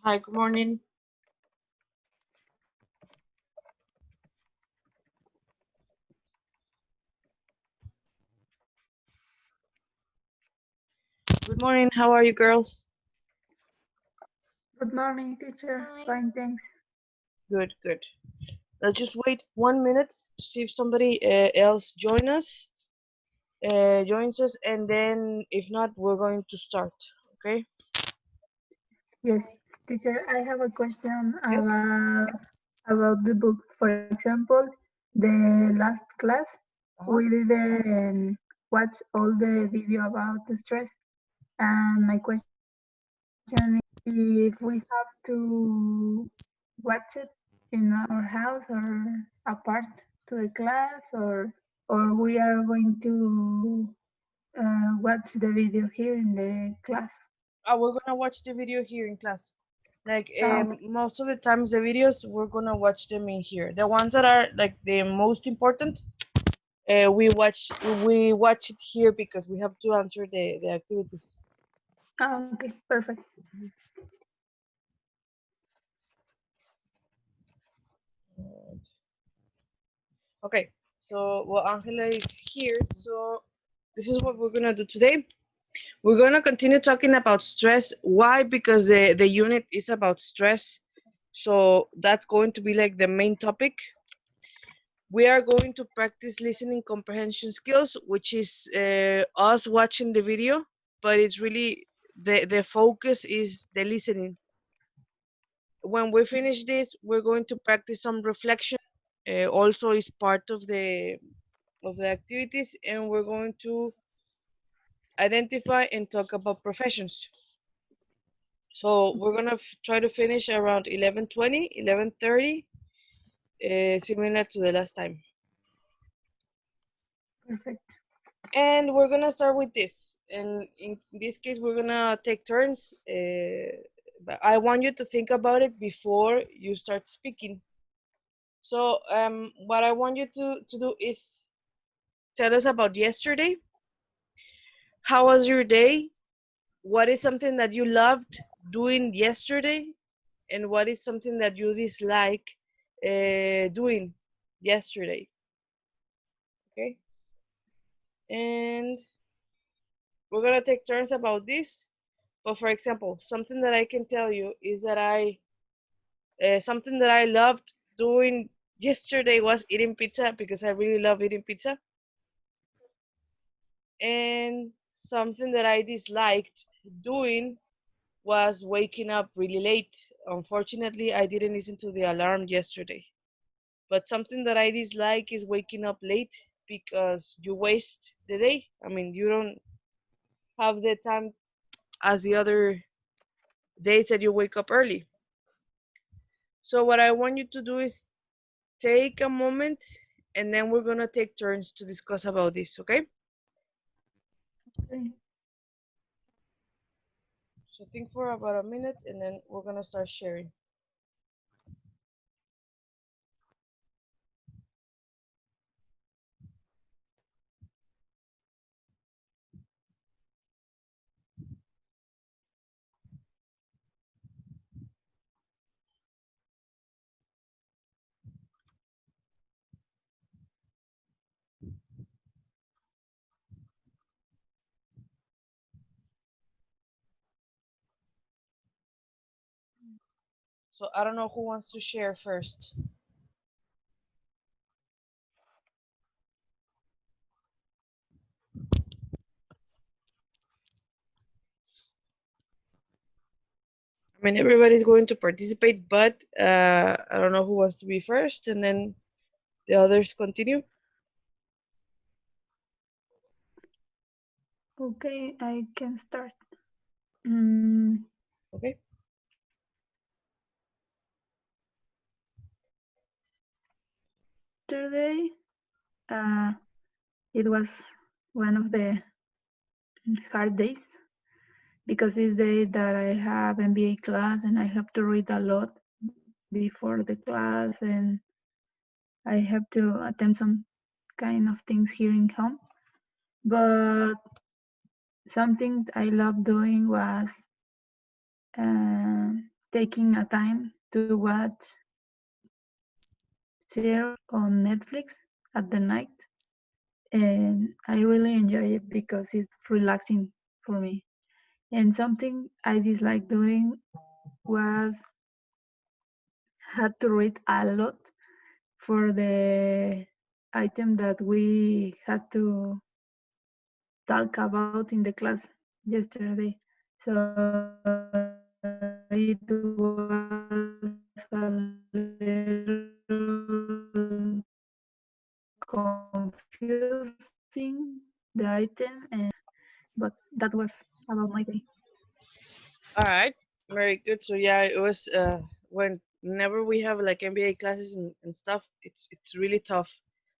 Hi, good morning. Good morning. How are you, girls? Good morning, teacher. Fine, thanks. Good, good. Let's just wait 1 minute to see if somebody else joins us, and then if not, we're going to start. Okay? Yes, teacher, I have a question Yes. about the book. For example, the last class, Uh-huh. we didn't watch all the video about the stress. And my question is if we have to watch it in our house or apart to the class, or we are going to watch the video here in the class. We're gonna watch the video here in class. Like Okay. most of the times, the videos we're gonna watch them in here. The ones that are like the most important, we watch it here because we have to answer the activities. Okay, perfect. Okay, so well, Angela is here. So this is what we're gonna do today. We're gonna continue talking about stress. Why? Because the unit is about stress. So that's going to be like the main topic. We are going to practice listening comprehension skills, which is us watching the video, but it's really the focus is the listening. When we finish this, we're going to practice some reflection. Also, is part of the activities, and we're going to identify and talk about professions. So we're gonna try to finish around 11:20, 11:30, similar to the last time. Perfect. And we're gonna start with this. And in this case, we're gonna take turns. But I want you to think about it before you start speaking. So what I want you to do is tell us about yesterday. How was your day? What is something that you loved doing yesterday? And what is something that you dislike doing yesterday? Okay, and we're gonna take turns about this. But for example, something that I can tell you is that I something that I loved doing yesterday was eating pizza because I really love eating pizza. And something that I disliked doing was waking up really late. Unfortunately, I didn't listen to the alarm yesterday. But something that I dislike is waking up late because you waste the day. I mean, you don't have the time as the other days that you wake up early. So, what I want you to do is take a moment and then we're going to take turns to discuss about this, okay? Okay. So, think for about a minute and then we're going to start sharing. So, I don't know who wants to share first. I mean, everybody's going to participate, but I don't know who wants to be first, and then the others continue. Okay, I can start. Mm, Okay. Today, uh, it was one of the hard days because it's the day that I have MBA class and I have to read a lot before the class and I have to attend some kind of things here in home. But something I love doing was uh, taking a time to watch series on Netflix at the night. And I really enjoy it because it's relaxing for me. And something I dislike doing was had to read a lot for the item that we had to talk about in the class yesterday. So it was a little confusing the item, and but that was about my day. All right, very good. So yeah, it was whenever we have like MBA classes and stuff, it's really tough,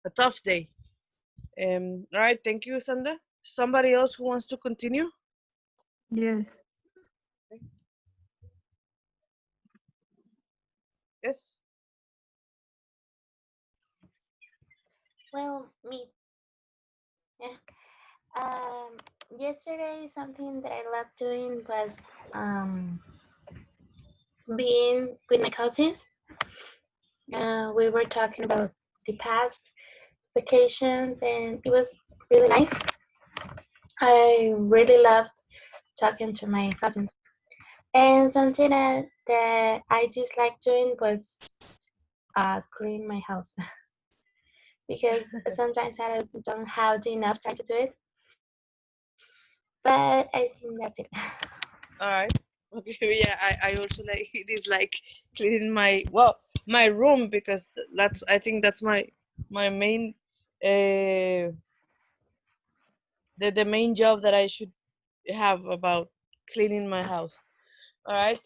a tough day. All right, thank you, Sandra. Somebody else who wants to continue? Yes. Yes. Well, me. Yeah. Um, Yesterday, something that I loved doing was being with my cousins. We were talking about the past vacations, and it was really nice. I really loved talking to my cousins. And something that I disliked doing was clean my house because sometimes I don't have enough time to do it. But I think that's it. All right. Okay. Yeah, I also like it is like cleaning my room because that's I think that's my main the main job that I should have about cleaning my house. All right.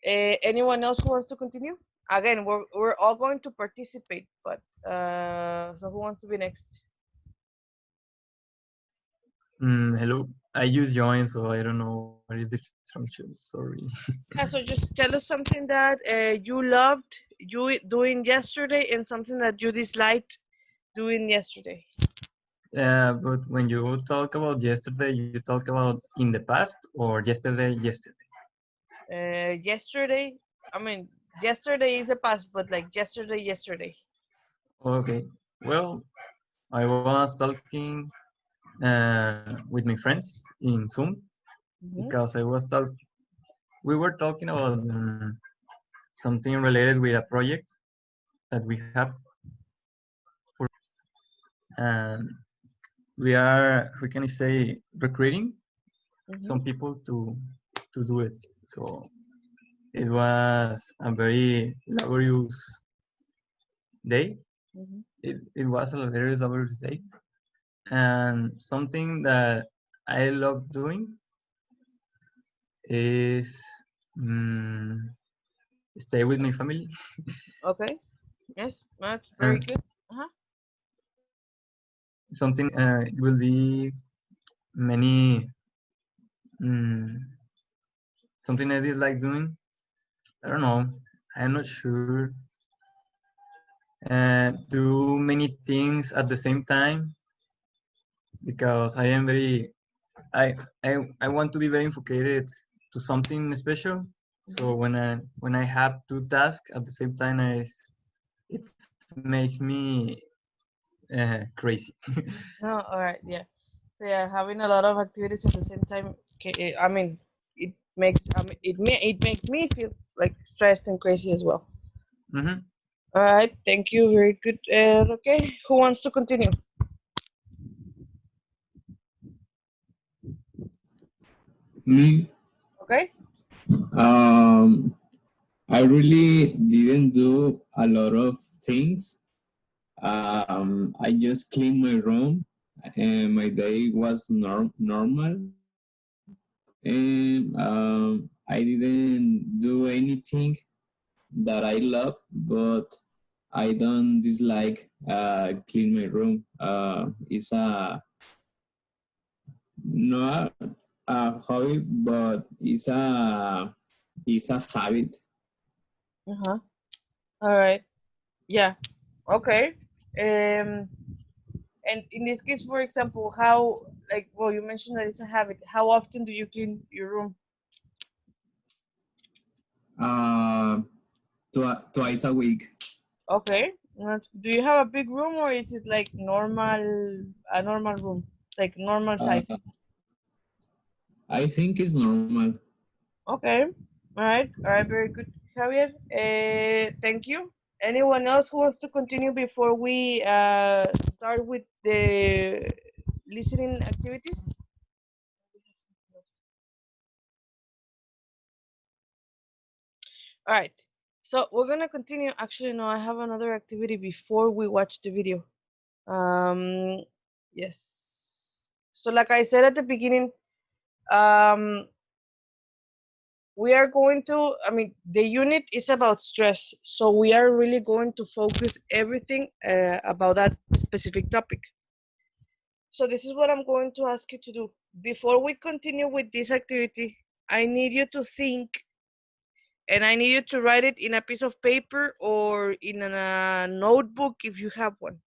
Anyone else who wants to continue? Again, we're all going to participate, but so who wants to be next? Hello. I use join, so I don't know what is the instructions. Sorry. Yeah, so just tell us something that you loved doing yesterday and something that you disliked doing yesterday. But when you talk about yesterday, you talk about in the past or yesterday. Yesterday, I mean, yesterday is the past, but like yesterday. Okay. Well, I was talking with my friends in Zoom Mm-hmm. because we were talking about something related with a project that we have for, and we can say recruiting Mm-hmm. some people to do it. So it was a very laborious day. Mm-hmm. It was a very laborious day, and something that I love doing is mm, stay with my family. Okay. Yes, that's very And good. Uh-huh. something it will be many mm, something I dislike doing. I don't know. I'm not sure. Do many things at the same time because I am very I I want to be very focused to something special. Mm-hmm. So when I have two tasks at the same time, it makes me crazy. Oh, all right. Yeah. So yeah, having a lot of activities at the same time. I mean, it makes me feel like stressed and crazy as well. Hmm. All right. Thank you. Very good. Okay. Who wants to continue? Me, Okay. um, I really didn't do a lot of things. I just cleaned my room, and my day was normal. And I didn't do anything that I love, but I don't dislike clean my room. It's not a hobby, but it's a habit. Uh huh. All right. Yeah. Okay. And in this case, for example, how like well, you mentioned that it's a habit. How often do you clean your room? twice a week. Okay. Do you have a big room or is it like a normal room, like normal Uh, size? I think it's normal. Okay. All right. Very good, Javier. Thank you. Anyone else who wants to continue before we start with the listening activities? All right. So we're gonna continue. Actually, no, I have another activity before we watch the video. Yes. So like I said at the beginning, we are going to, I mean, the unit is about stress. So we are really going to focus everything about that specific topic. So this is what I'm going to ask you to do. Before we continue with this activity, I need you to think and I need you to write it in a piece of paper or in a notebook if you have one.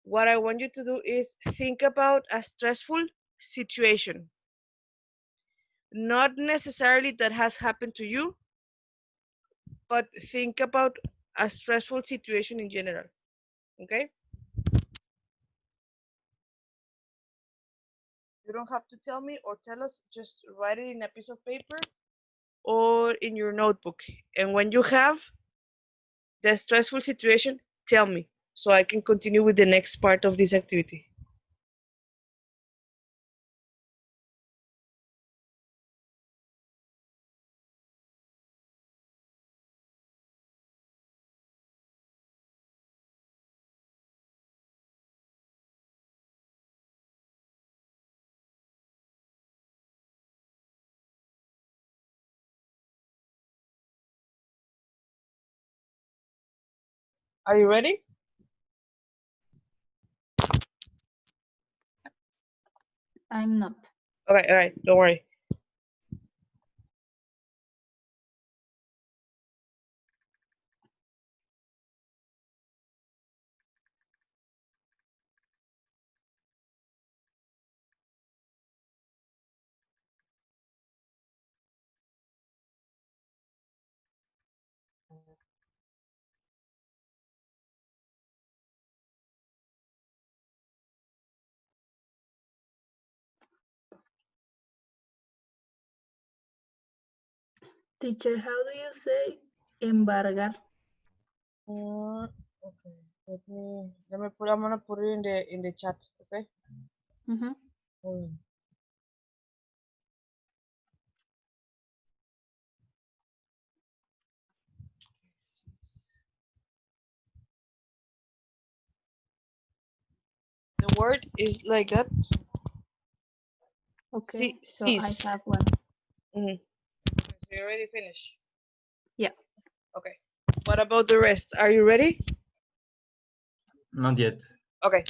What I want you to do is think about a stressful situation. Not necessarily that has happened to you, but think about a stressful situation in general. Okay? You don't have to tell me or tell us, just write it in a piece of paper or in your notebook. And when you have the stressful situation, tell me so I can continue with the next part of this activity. Are you ready? I'm not. All right, don't worry. Teacher, how do you say embargar? Okay. Let me put. I'm gonna put it in the chat. Okay. Mm-hmm. Hold on. The word is like that. Okay, so I Cease. have one. Mm-hmm. So you already finished. Yeah. Okay. What about the rest? Are you ready? Not yet. Okay.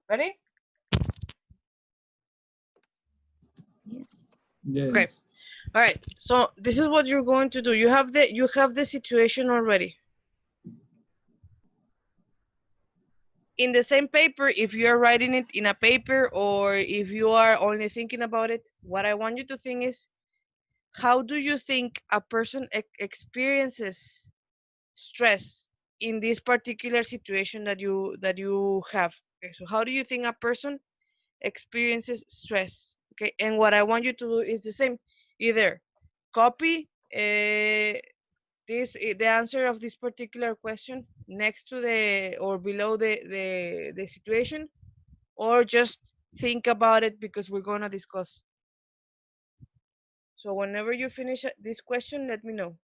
Ready? Yes. Yes. Okay. All right. So this is what you're going to do. You have the situation already. in the same paper, if you are writing it in a paper or if you are only thinking about it, what I want you to think is, how do you think a person experiences stress in this particular situation that you have? Okay, so how do you think a person experiences stress? Okay, and what I want you to do is the same. Either copy the answer of this particular question next to the or below the situation, or just think about it because we're gonna discuss. So whenever you finish this question, let me know.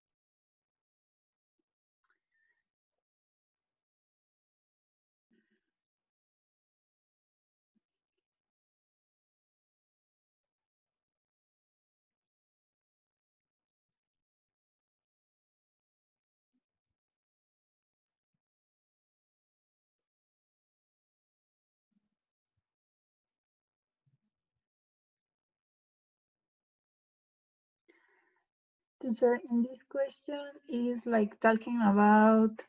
Teacher, in this question is like talking about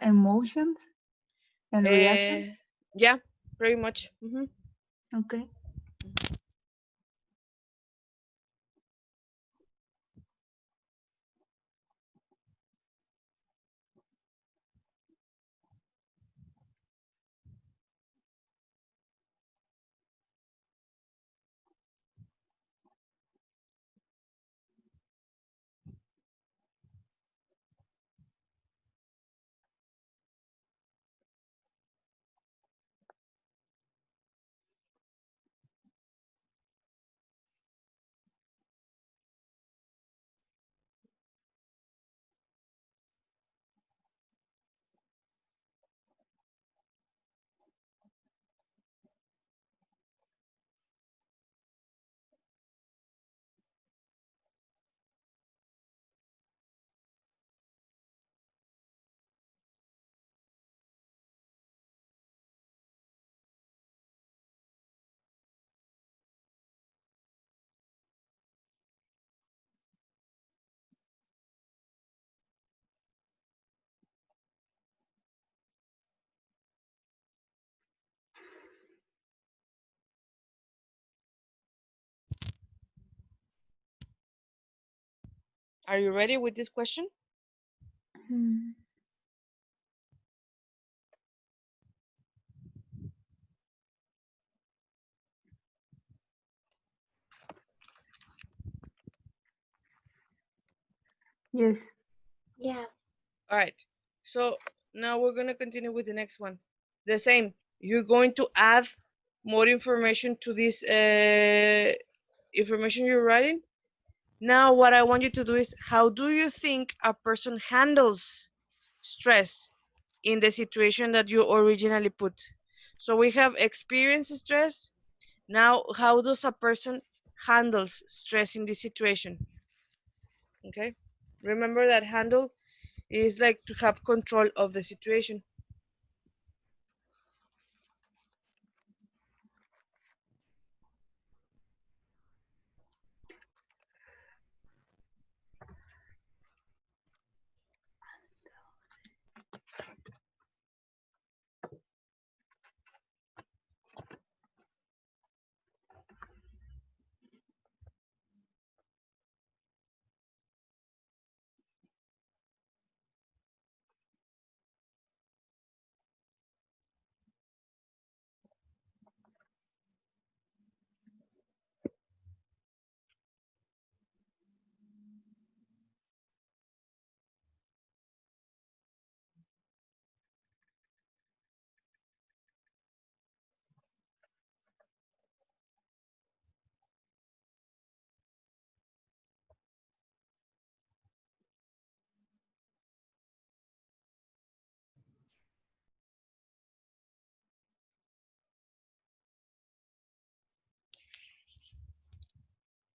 emotions and reactions. Yeah, pretty much. Okay. Are you ready with this question? Hmm. Yes. Yeah. All right. So now we're gonna continue with the next one. The same. You're going to add more information to this information you're writing. Now, what I want you to do is, how do you think a person handles stress in the situation that you originally put? So we have experience stress. Now, how does a person handles stress in this situation? Okay. Remember that handle is like to have control of the situation.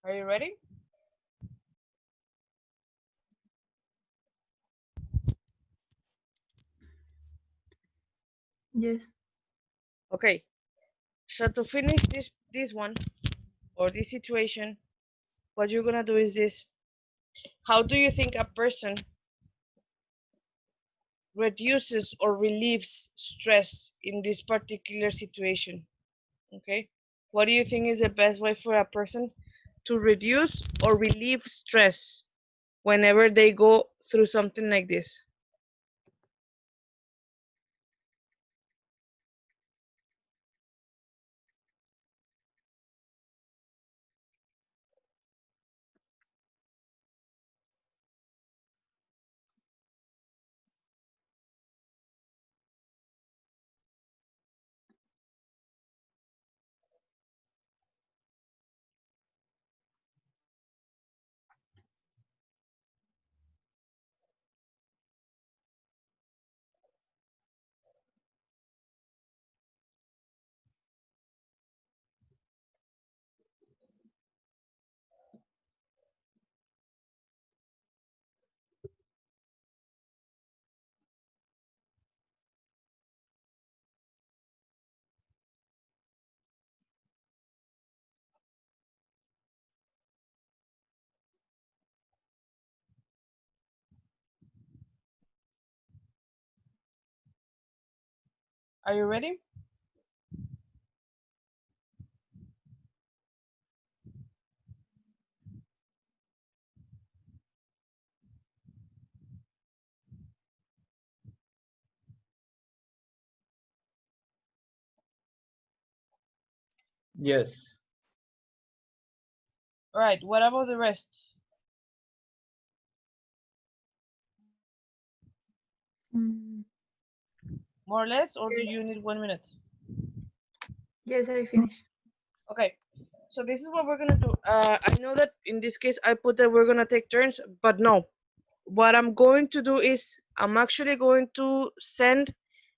Are you ready? Yes. Okay. So to finish this one or this situation, what you're gonna do is this. How do you think a person reduces or relieves stress in this particular situation. Okay, what do you think is the best way for a person to reduce or relieve stress whenever they go through something like this? Are you ready? Yes. All right, what about the rest? Mm, More or less, or do you yes. need 1 minute? Yes, I finished. Okay, so this is what we're gonna do. I know that in this case I put that we're gonna take turns, but no. What I'm going to do is I'm actually going to send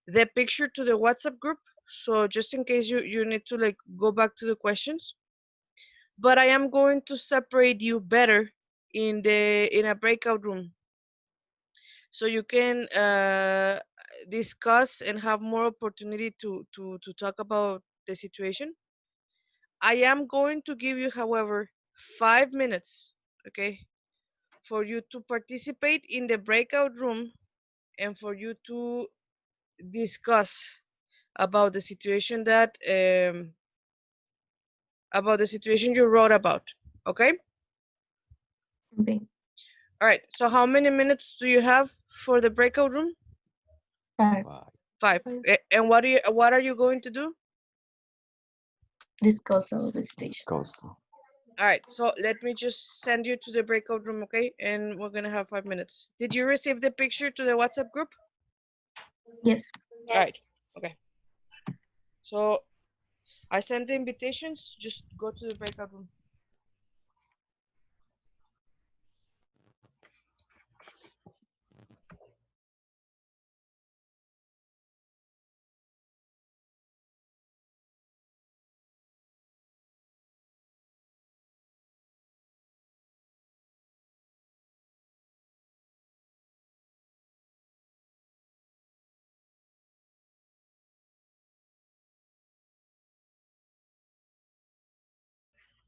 the picture to the WhatsApp group. So just in case you need to like go back to the questions, but I am going to separate you better in a breakout room, so you can discuss and have more opportunity to talk about the situation. I am going to give you, however, 5 minutes, okay, for you to participate in the breakout room and for you to discuss about the situation that about the situation you wrote about. Okay. Okay. All right. So how many minutes do you have for the breakout room? 5. 5. And what are you going to do? Discuss all the station. All right. So let me just send you to the breakout room, okay? And we're gonna have 5 minutes. Did you receive the picture to the WhatsApp group? Yes. All right. Okay. So I sent the invitations. Just go to the breakout room.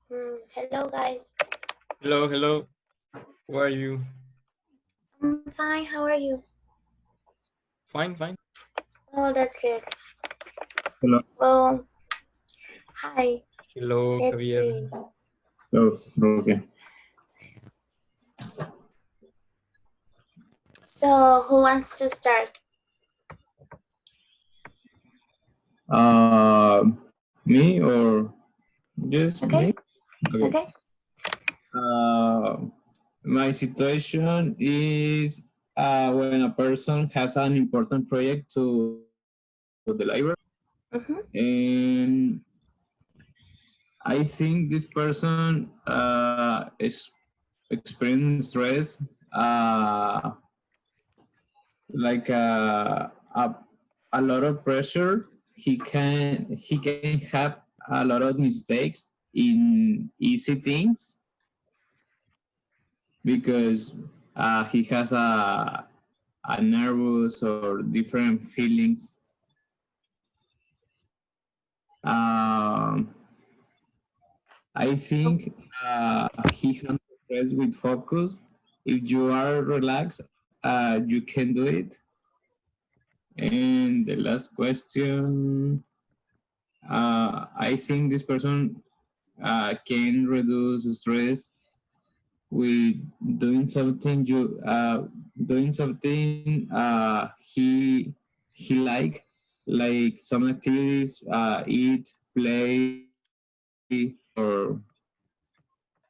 Hello, guys. Hello, hello. Who are you? I'm fine. How are you? Fine, fine. Oh, that's good. Hello. Well, hi. Hello, Let's Javier. see. Oh, okay. So, who wants to start? Me or just Okay. me? Okay. Okay. My situation is when a person has an important project to deliver, Mm-hmm. and I think this person is experiencing stress, like a lot of pressure. He can have a lot of mistakes in easy things because he has a nervous or different feelings. Um, I think he handles stress with focus. If you are relaxed, you can do it. And the last question, I think this person can reduce stress with doing something he like some activities, eat, play, or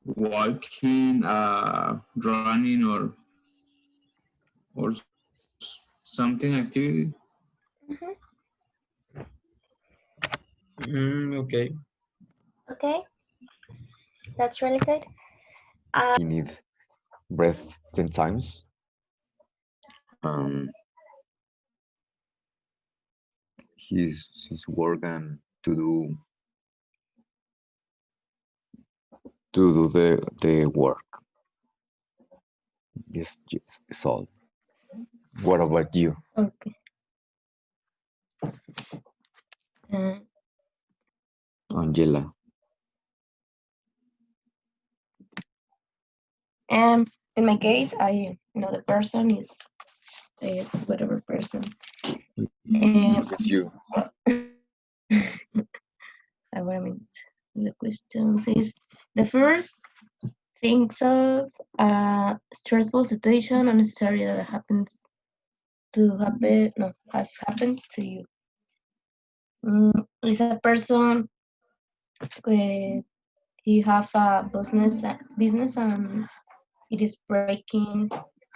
walking, running, or something activity. Okay. Okay, that's really good. He need breath 10 times. Um, his work and to do the work. Yes, yes, it's all. What about you, Okay. Uh, Angela? and in my case, I know the person is whatever person. Yes, you. What I mean, the questions is the first thinks of a stressful situation unnecessary that happens to happen, no, has happened to you. Is a person with he have a business and it is breaking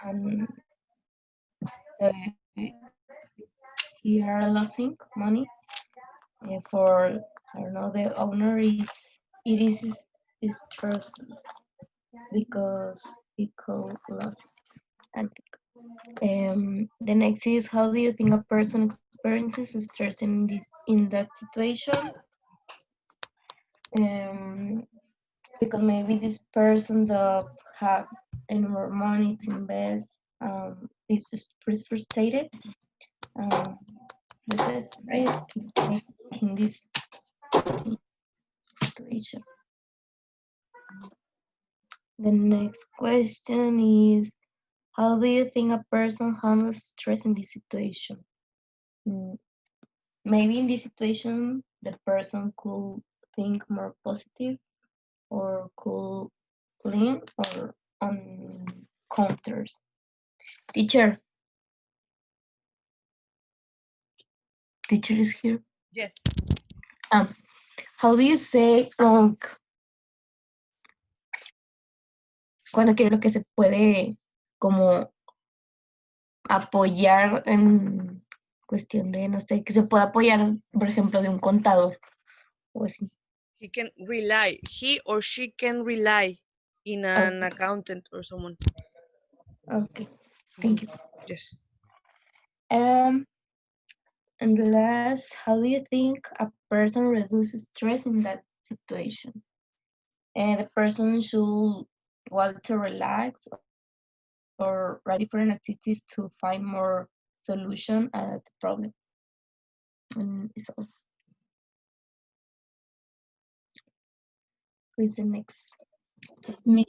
and uh, he are losing money for I don't know the owner is stressful because he could lose it. The next is how do you think a person experiences stress in that situation? Um, because maybe this person that have any more money to invest is just frustrated. This is right in this situation. The next question is how do you think a person handles stress in this situation? Mm, Maybe in this situation, the person could think more positive or could lean or on counters. Teacher, teacher is here. Yes. How do you say cuando quiero lo que se puede como apoyar en cuestión de, no sé, que se pueda apoyar, por ejemplo, de un contador o así? He or she can rely in an accountant or someone. Okay, thank you. Yes. And the last, how do you think a person reduces stress in that situation? And the person should want to relax or try different activities to find more solution at the problem. And it's all. Who is the next? Me.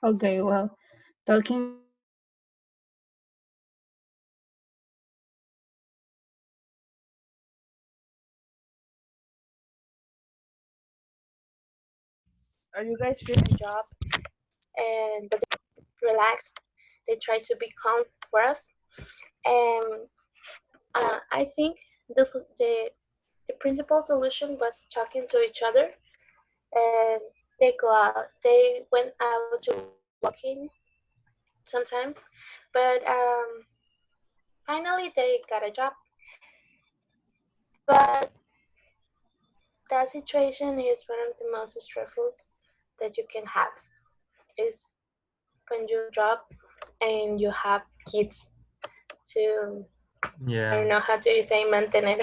Okay, well, talking about stress, Are you guys finished? Job and but they relax. They try to be calm for us. And I think the principal solution was talking to each other and they went out to walking sometimes, but finally they got a job. But that situation is one of the most stressful that you can have is when you job and you have kids to I don't know how to say mantener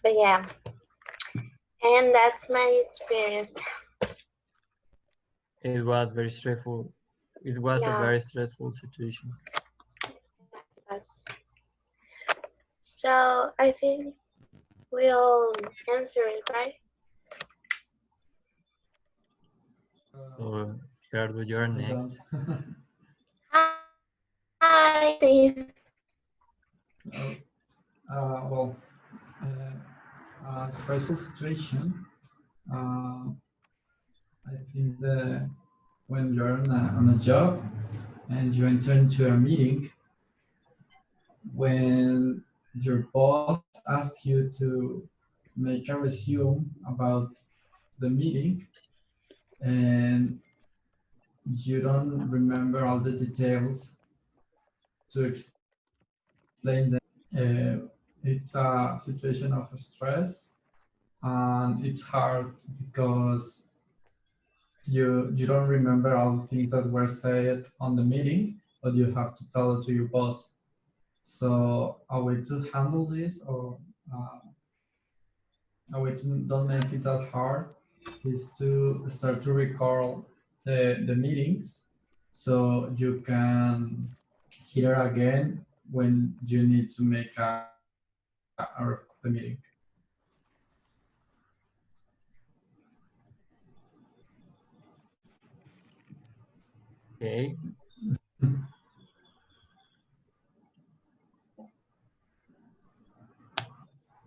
but yeah, and that's my experience. It was very stressful. It was a Yeah. very stressful situation. Yes. So I think we'll answer it, right? So, Ricardo, you're next. Hi, Steve. Well, a stressful situation. Uh, I think that when you're on a job and you enter into a meeting, when your boss asks you to make a resume about the meeting and you don't remember all the details to explain them, it's a situation of stress and it's hard because you don't remember all the things that were said on the meeting, but you have to tell it to your boss. So a way to handle this, or a way to don't make it that hard, is to start to record the meetings so you can hear again when you need to make the meeting. Okay.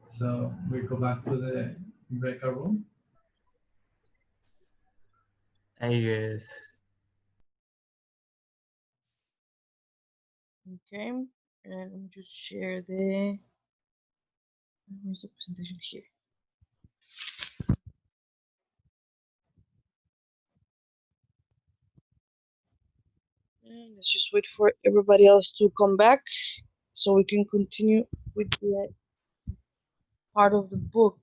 So we go back to the breakout room. I guess. Okay, and let me just share the. Where's the presentation here? And let's just wait for everybody else to come back so we can continue with the part of the book.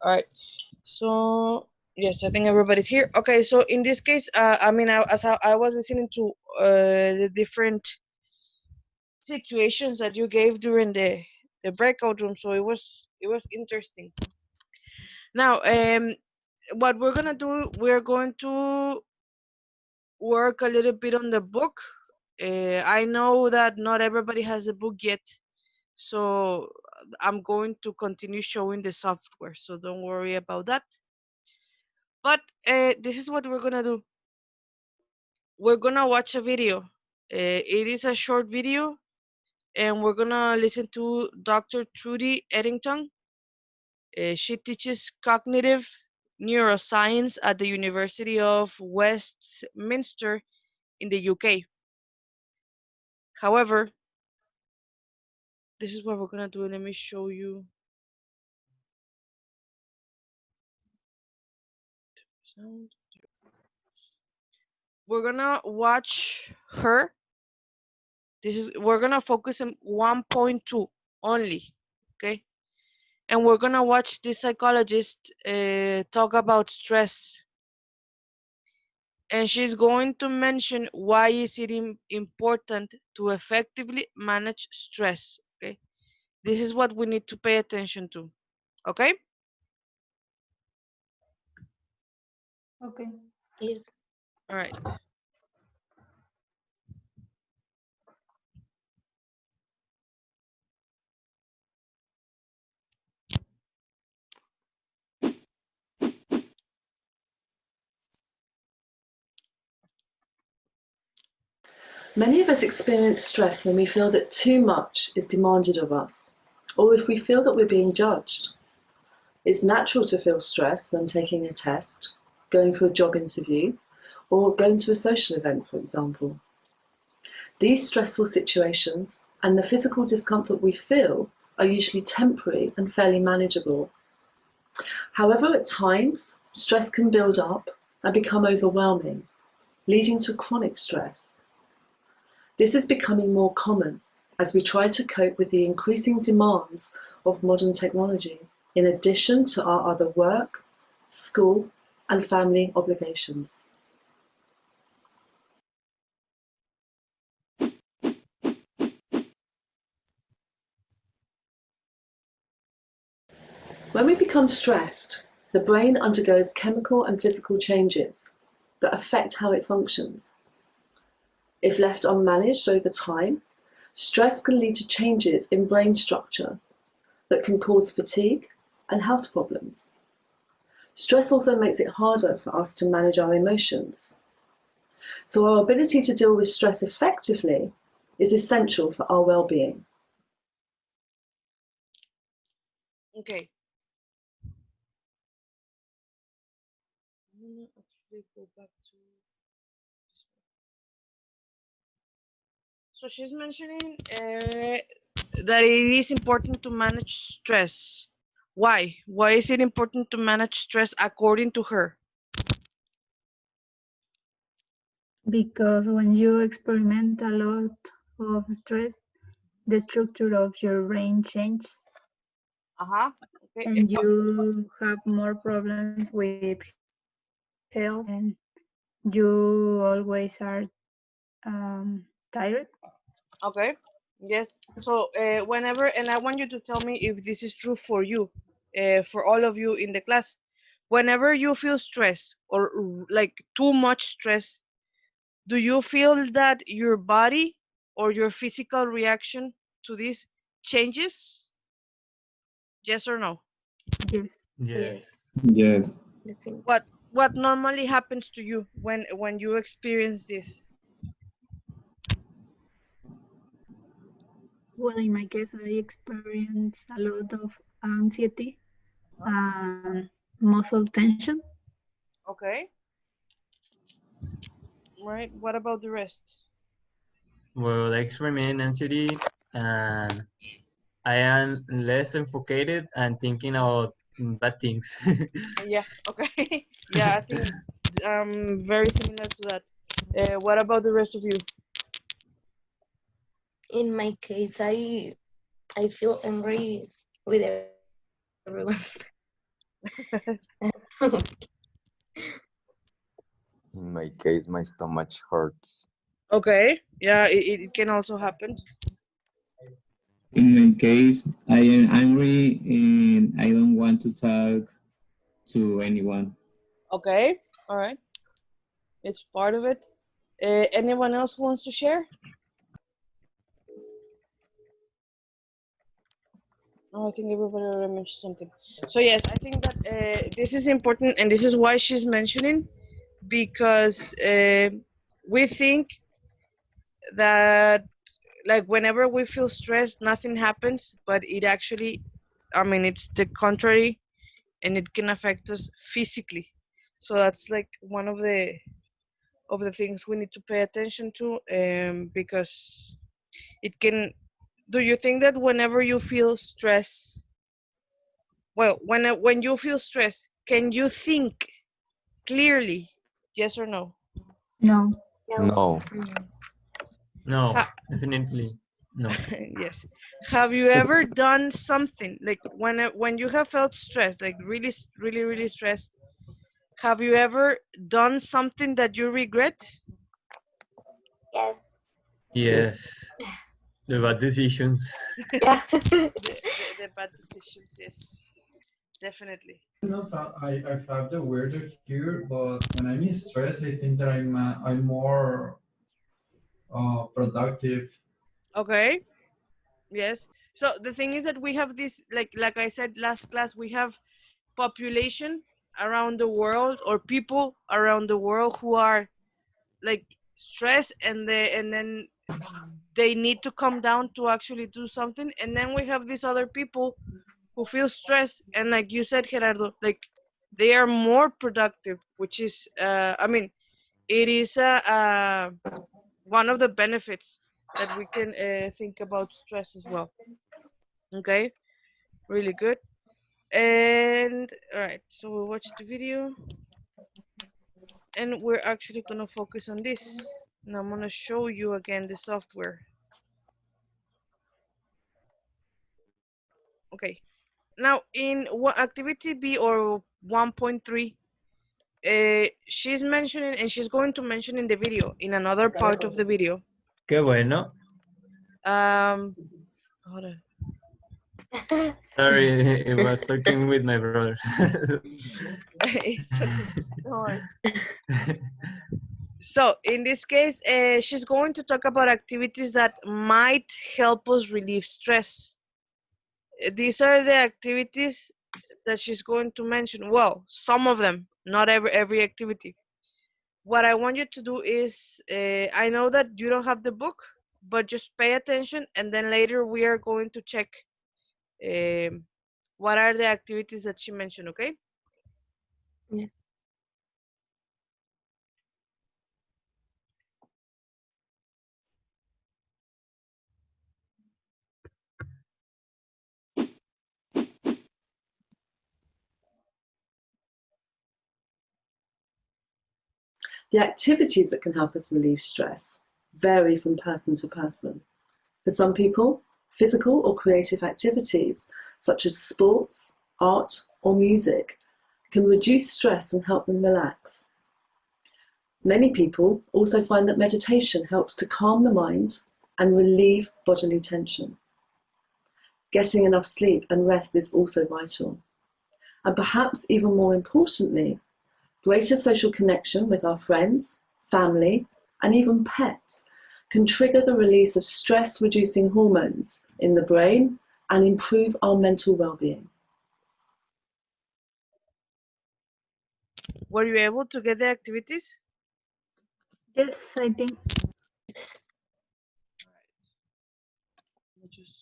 All right. So yes, I think everybody's here. Okay. So in this case, I mean, I was listening to the different situations that you gave during the breakout room, so it was interesting. Now, what we're gonna do, we're going to work a little bit on the book. I know that not everybody has a book yet, so I'm going to continue showing the software, so don't worry about that. But this is what we're gonna do. We're gonna watch a video. It is a short video, and we're gonna listen to Dr. Trudy Eddington. She teaches cognitive neuroscience at the University of Westminster in the UK. However, this is what we're gonna do. Let me show you. Sound. We're gonna watch her. We're gonna focus on 1.2 only, okay? And we're gonna watch this psychologist talk about stress, and she's going to mention why is it important to effectively manage stress. Okay, this is what we need to pay attention to. Okay. Okay. Yes. All right. Many of us experience stress when we feel that too much is demanded of us, or if we feel that we're being judged. It's natural to feel stress when taking a test, going for a job interview, or going to a social event, for example. These stressful situations and the physical discomfort we feel are usually temporary and fairly manageable. However, at times, stress can build up and become overwhelming, leading to chronic stress. This is becoming more common as we try to cope with the increasing demands of modern technology, in addition to our other work, school, and family obligations. When we become stressed, the brain undergoes chemical and physical changes that affect how it functions. If left unmanaged over time, stress can lead to changes in brain structure that can cause fatigue and health problems. Stress also makes it harder for us to manage our emotions. So our ability to deal with stress effectively is essential for our well-being. Okay. I'm gonna actually go back to this one. So she's mentioning that it is important to manage stress. Why? Why is it important to manage stress according to her? Because when you experiment a lot of stress, the structure of your brain changes Uh-huh. Okay. and you have more problems with health and you always are tired. Okay. Yes. So whenever, and I want you to tell me if this is true for you, for all of you in the class. Whenever you feel stress or like too much stress, do you feel that your body or your physical reaction to this changes? Yes or no? Yes. Yes. Yes. Definitely. What normally happens to you when you experience this? Well, in my case, I experience a lot of anxiety and muscle tension. Okay. Right. What about the rest? Well, I experiment anxiety and I am less suffocated and thinking about bad things. Yeah. Okay. Yeah, I think very similar to that. What about the rest of you? In my case, I feel angry with everyone. In my case, my stomach hurts. Okay. Yeah, it can also happen. In my case, I am angry and I don't want to talk to anyone. Okay. All right. It's part of it. Anyone else who wants to share? Oh, I think everybody already mentioned something. So yes, I think that this is important, and this is why she's mentioning, because we think that like whenever we feel stressed, nothing happens, but it actually, I mean, it's the contrary, and it can affect us physically. So that's like one of the things we need to pay attention to, because it can. Do you think that whenever you feel stress, well, when you feel stress, can you think clearly? Yes or no? No. No. No. No, Ha- definitely no. yes. Have you ever done something like when you have felt stressed, like really stressed? Have you ever done something that you regret? Yes. Yes, Yes. the bad decisions. Yeah. The bad decisions, yes, definitely. I found it weirder here, but when I'm in stress, I think that I'm more productive. Okay. Yes. So the thing is that we have this, like I said last class, we have population around the world or people around the world who are like stressed, and then they need to come down to actually do something, and then we have these other people who feel stressed, and like you said, Gerardo, like they are more productive, which is I mean, it is one of the benefits that we can think about stress as well. Okay, really good. And all right, so we'll watch the video, and we're actually gonna focus on this. And I'm gonna show you again the software. Okay. Now in activity B or 1.3, she's mentioning, and she's going to mention in the video, in another part of the video. Qué bueno. Hold on. Sorry, I was talking with my brothers. It's okay. Don't worry. So in this case, she's going to talk about activities that might help us relieve stress. These are the activities that she's going to mention. Well, some of them, not every activity. what I want you to do is, I know that you don't have the book, but just pay attention, and then later we are going to check um, what are the activities that she mentioned, okay? Yeah. The activities that can help us relieve stress vary from person to person. For some people, physical or creative activities such as sports, art, or music can reduce stress and help them relax. Many people also find that meditation helps to calm the mind and relieve bodily tension. Getting enough sleep and rest is also vital. And perhaps even more importantly, greater social connection with our friends, family, and even pets can trigger the release of stress-reducing hormones in the brain and improve our mental well-being. Were you able to get the activities? Yes, I think. Let me just...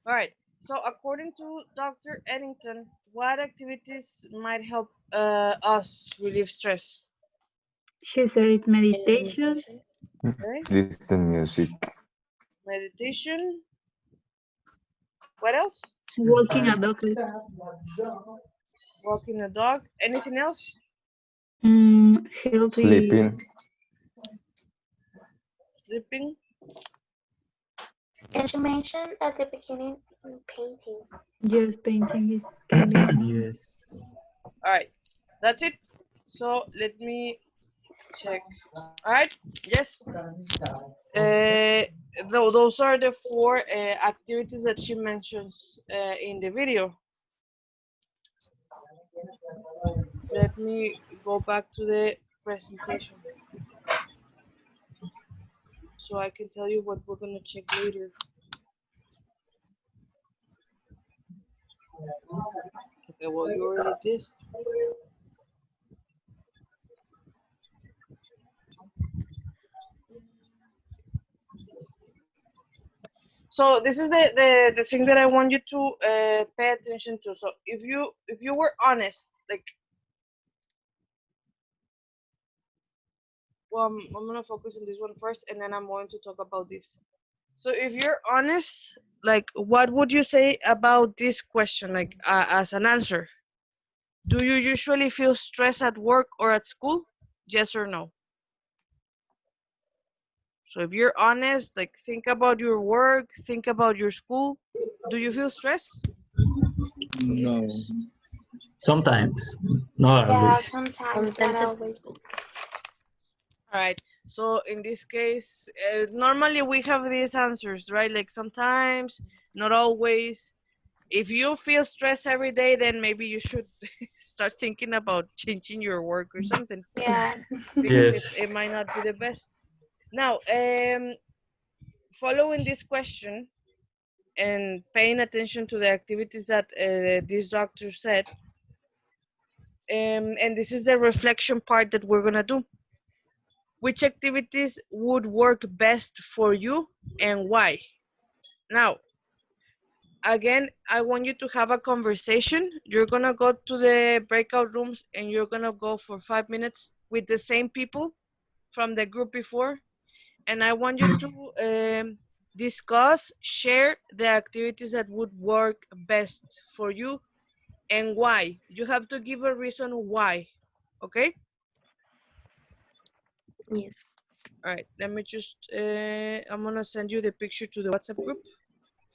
All right. So according to Dr. Eddington, what activities might help us relieve stress? She said meditation, Okay. Listen music. Meditation. What else? walking a dog, Walking a dog. Anything else? healthy, Sleeping. Sleeping. And she mentioned at the beginning painting. yes, painting is can be one. Yes. All right. That's it. So let me check. All right. Yes. Those are the four activities that she mentions in the video. Let me go back to the presentation so I can tell you what we're gonna check later. Okay, well, you already did. So this is the thing that I want you to pay attention to. So if you were honest, like, well, I'm gonna focus on this one first, and then I'm going to talk about this. So if you're honest, like, what would you say about this question, like, as an answer? Do you usually feel stress at work or at school? Yes or no? So if you're honest, like, think about your work, think about your school. Do you feel stress? No. Sometimes, not Yeah, always. sometimes, not always. All right. So in this case, normally we have these answers, right? Like sometimes, not always. If you feel stress every day, then maybe you should start thinking about changing your work or something, Yeah. because Yes. it might not be the best. Now, following this question and paying attention to the activities that this doctor said, and this is the reflection part that we're gonna do. Which activities would work best for you and why? Now, again, I want you to have a conversation. You're gonna go to the breakout rooms and you're gonna go for 5 minutes with the same people from the group before. And I want you to discuss, share the activities that would work best for you and why. You have to give a reason why, okay? Yes. All right, let me just, I'm gonna send you the picture to the WhatsApp group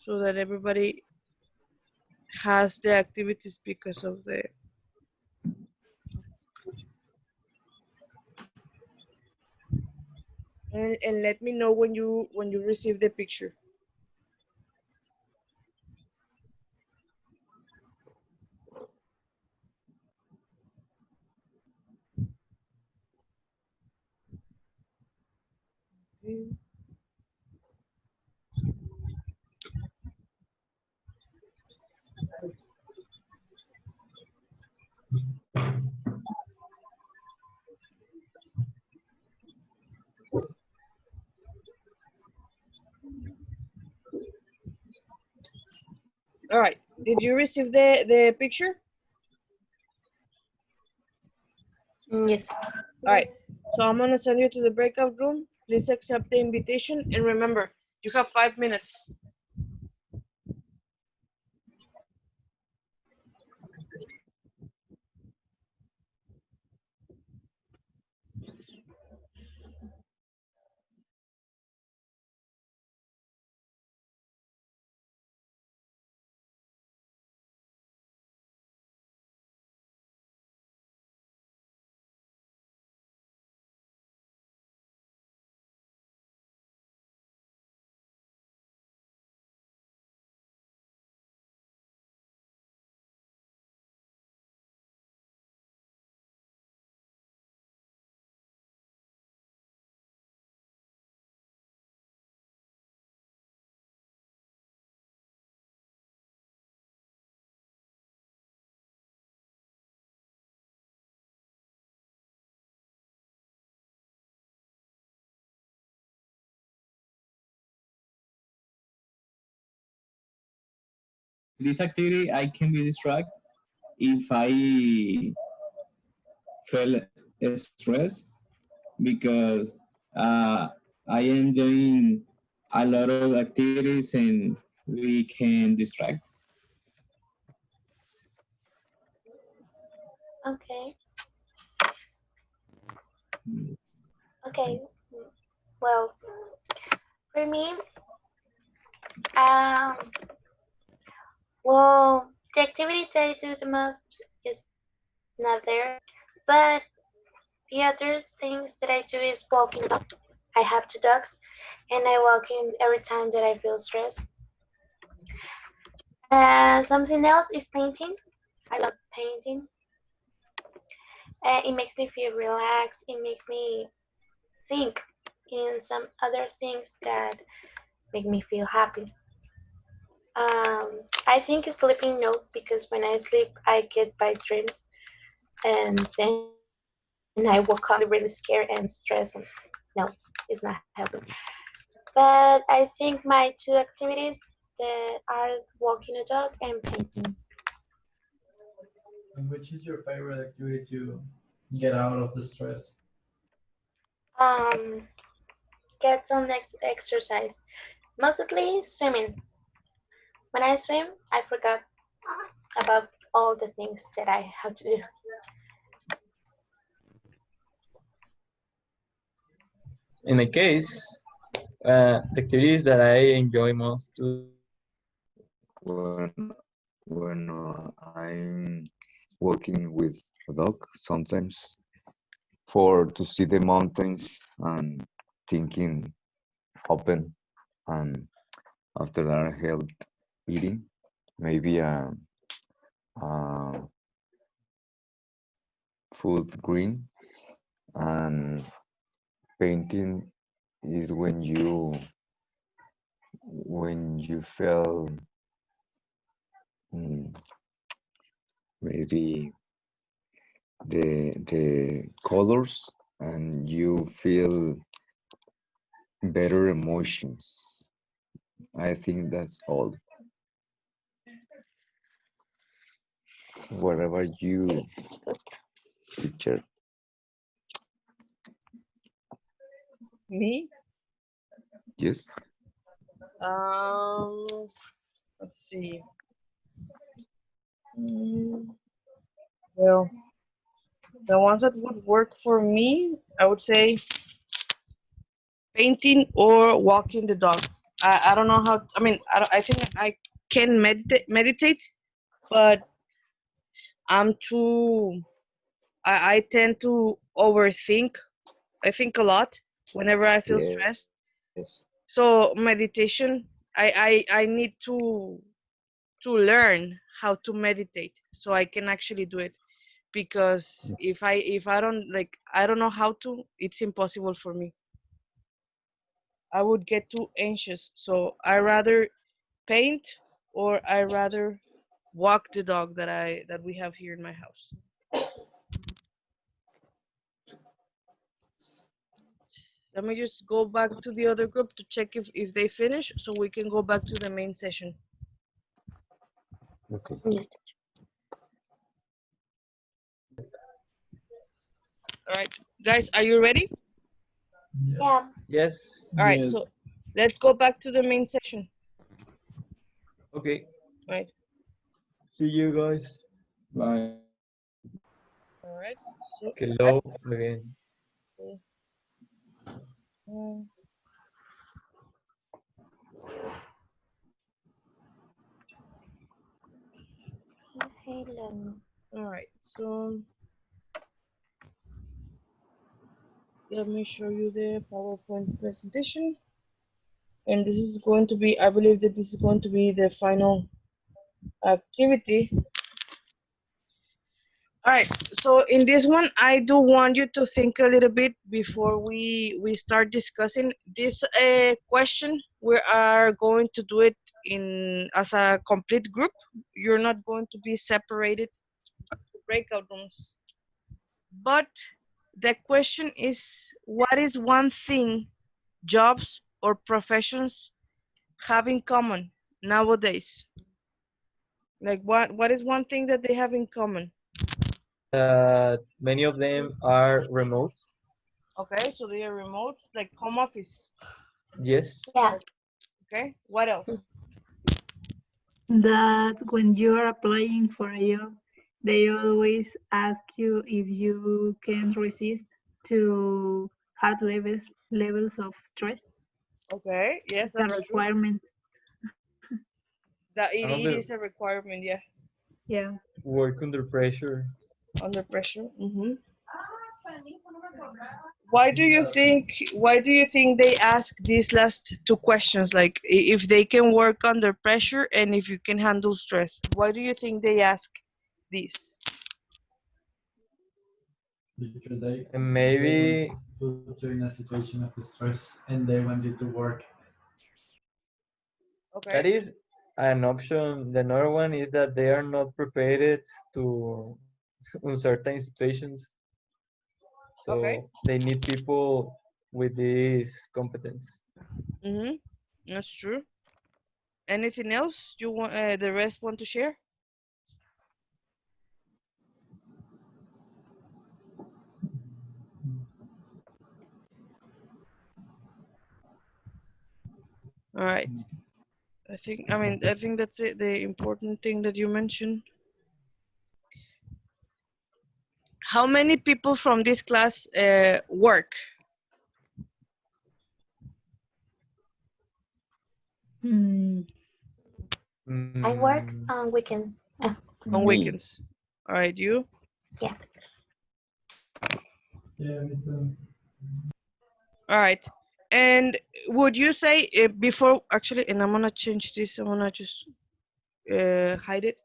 so that everybody has the activities because of the, and let me know when you receive the picture. All right. Did you receive the picture? Yes. All right. So I'm gonna send you to the breakout room. Please accept the invitation and remember, you have 5 minutes. This activity, I can be distracted if I feel stressed because I am doing a lot of activities and we can distract. Okay. Okay. Well, for me, um, well, the activity that I do the most is not there, but the other things that I do is walking the dog. I have two dogs, and I walk in every time that I feel stressed. Something else is painting. I love painting. It makes me feel relaxed. It makes me think in some other things that make me feel happy. I think sleeping no, because when I sleep, I get bad dreams, and then I woke up really scared and stressed. And no, it's not helping. But I think my two activities that are walking a dog and painting. And which is your favorite activity to get out of the stress? Um, get some next exercise. Mostly swimming. When I swim, I forgot about all the things that I have to do. In my case, the activities that I enjoy most to when I'm walking with a dog, sometimes for to see the mountains and thinking open, and after that I held eating maybe a food green, and painting is when you feel mm, maybe the colors and you feel better emotions. I think that's all. Whatever you, teacher. Me? Yes. Um, let's see. Well, the ones that would work for me, I would say painting or walking the dog. I don't know how. I mean, I think I can meditate, but I'm too. I tend to overthink. I think a lot whenever I feel stressed. Yes. So meditation, I need to learn how to meditate so I can actually do it. Because if I don't like, I don't know how to, it's impossible for me. I would get too anxious. So I rather paint or I rather walk the dog that we have here in my house. Let me just go back to the other group to check if they finish so we can go back to the main session. Okay. Yes. All right, guys, are you ready? Yeah. Yes. All right, Yes. so let's go back to the main session. Okay. All right. See you guys. Bye. All right. So, Hello again. um, Hello. all right. So let me show you the PowerPoint presentation. And this is going to be, I believe that this is going to be the final activity. All right, so in this one, I do want you to think a little bit before we start discussing this question. We are going to do it in as a complete group. You're not going to be separated to breakout rooms. But the question is, what is one thing jobs or professions have in common nowadays? Like what is one thing that they have in common? Many of them are remote. Okay, so they are remote, like home office. Yes. Yeah. Okay, what else? That when you are applying for a job, they always ask you if you can resist to high levels of stress. Okay, yes, It's a that's true. requirement. That it, it Another is a requirement, yeah, Yeah. work under pressure. under pressure. Why do you think? Why do you think they ask these last two questions? Like if they can work under pressure and if you can handle stress. Why do you think they ask these? Because they And maybe put you in a situation of stress and they want you to work. that Okay. is an option. The other one is that they are not prepared to uncertain situations. Okay. So they need people with this competence. That's true. Anything else you want? The rest want to share? All right. I think that's it. The important thing that you mentioned. How many people from this class work Mm, I work Mm, on weekends. on Me. weekends? All right, you. Yeah. Yeah, me too. All right. And would you say before actually, and I'm gonna change this. I'm gonna just hide it.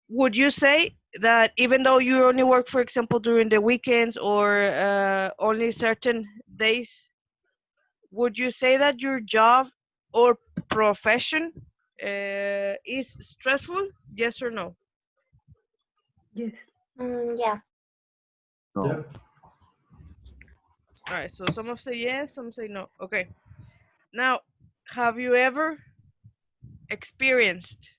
Would you say that even though you only work, for example, during the weekends or only certain days, would you say that your job or profession is stressful? Yes or no? yes. Yeah. No. Yep. All right. So some say yes, some say no. Okay. Now, have you ever experienced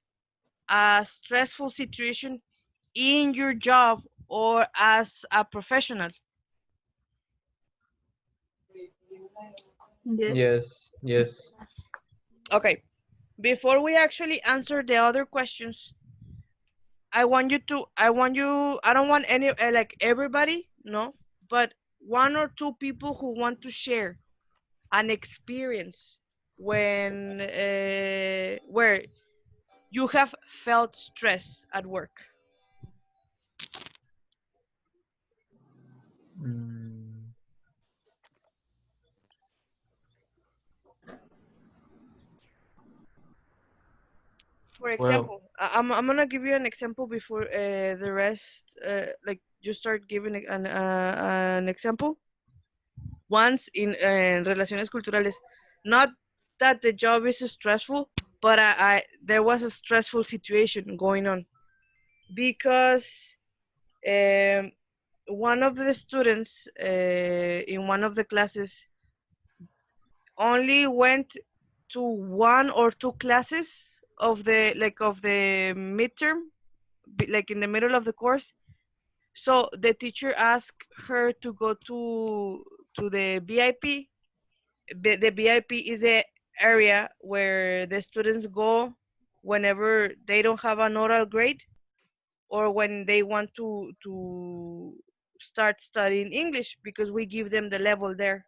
a stressful situation in your job or as a professional? Yes. yes, yes. Okay. Before we actually answer the other questions, I don't want any, like everybody, no, but one or two people who want to share an experience when, where you have felt stress at work. Mm, For well, example, I'm gonna give you an example before the rest, like you start giving an example. Once in relaciones culturales, not that the job is stressful, but I there was a stressful situation going on because um, one of the students in one of the classes only went to one or two classes of the midterm, like in the middle of the course. So the teacher asked her to go to the VIP. The VIP is a area where the students go whenever they don't have an oral grade or when they want to start studying English, because we give them the level there.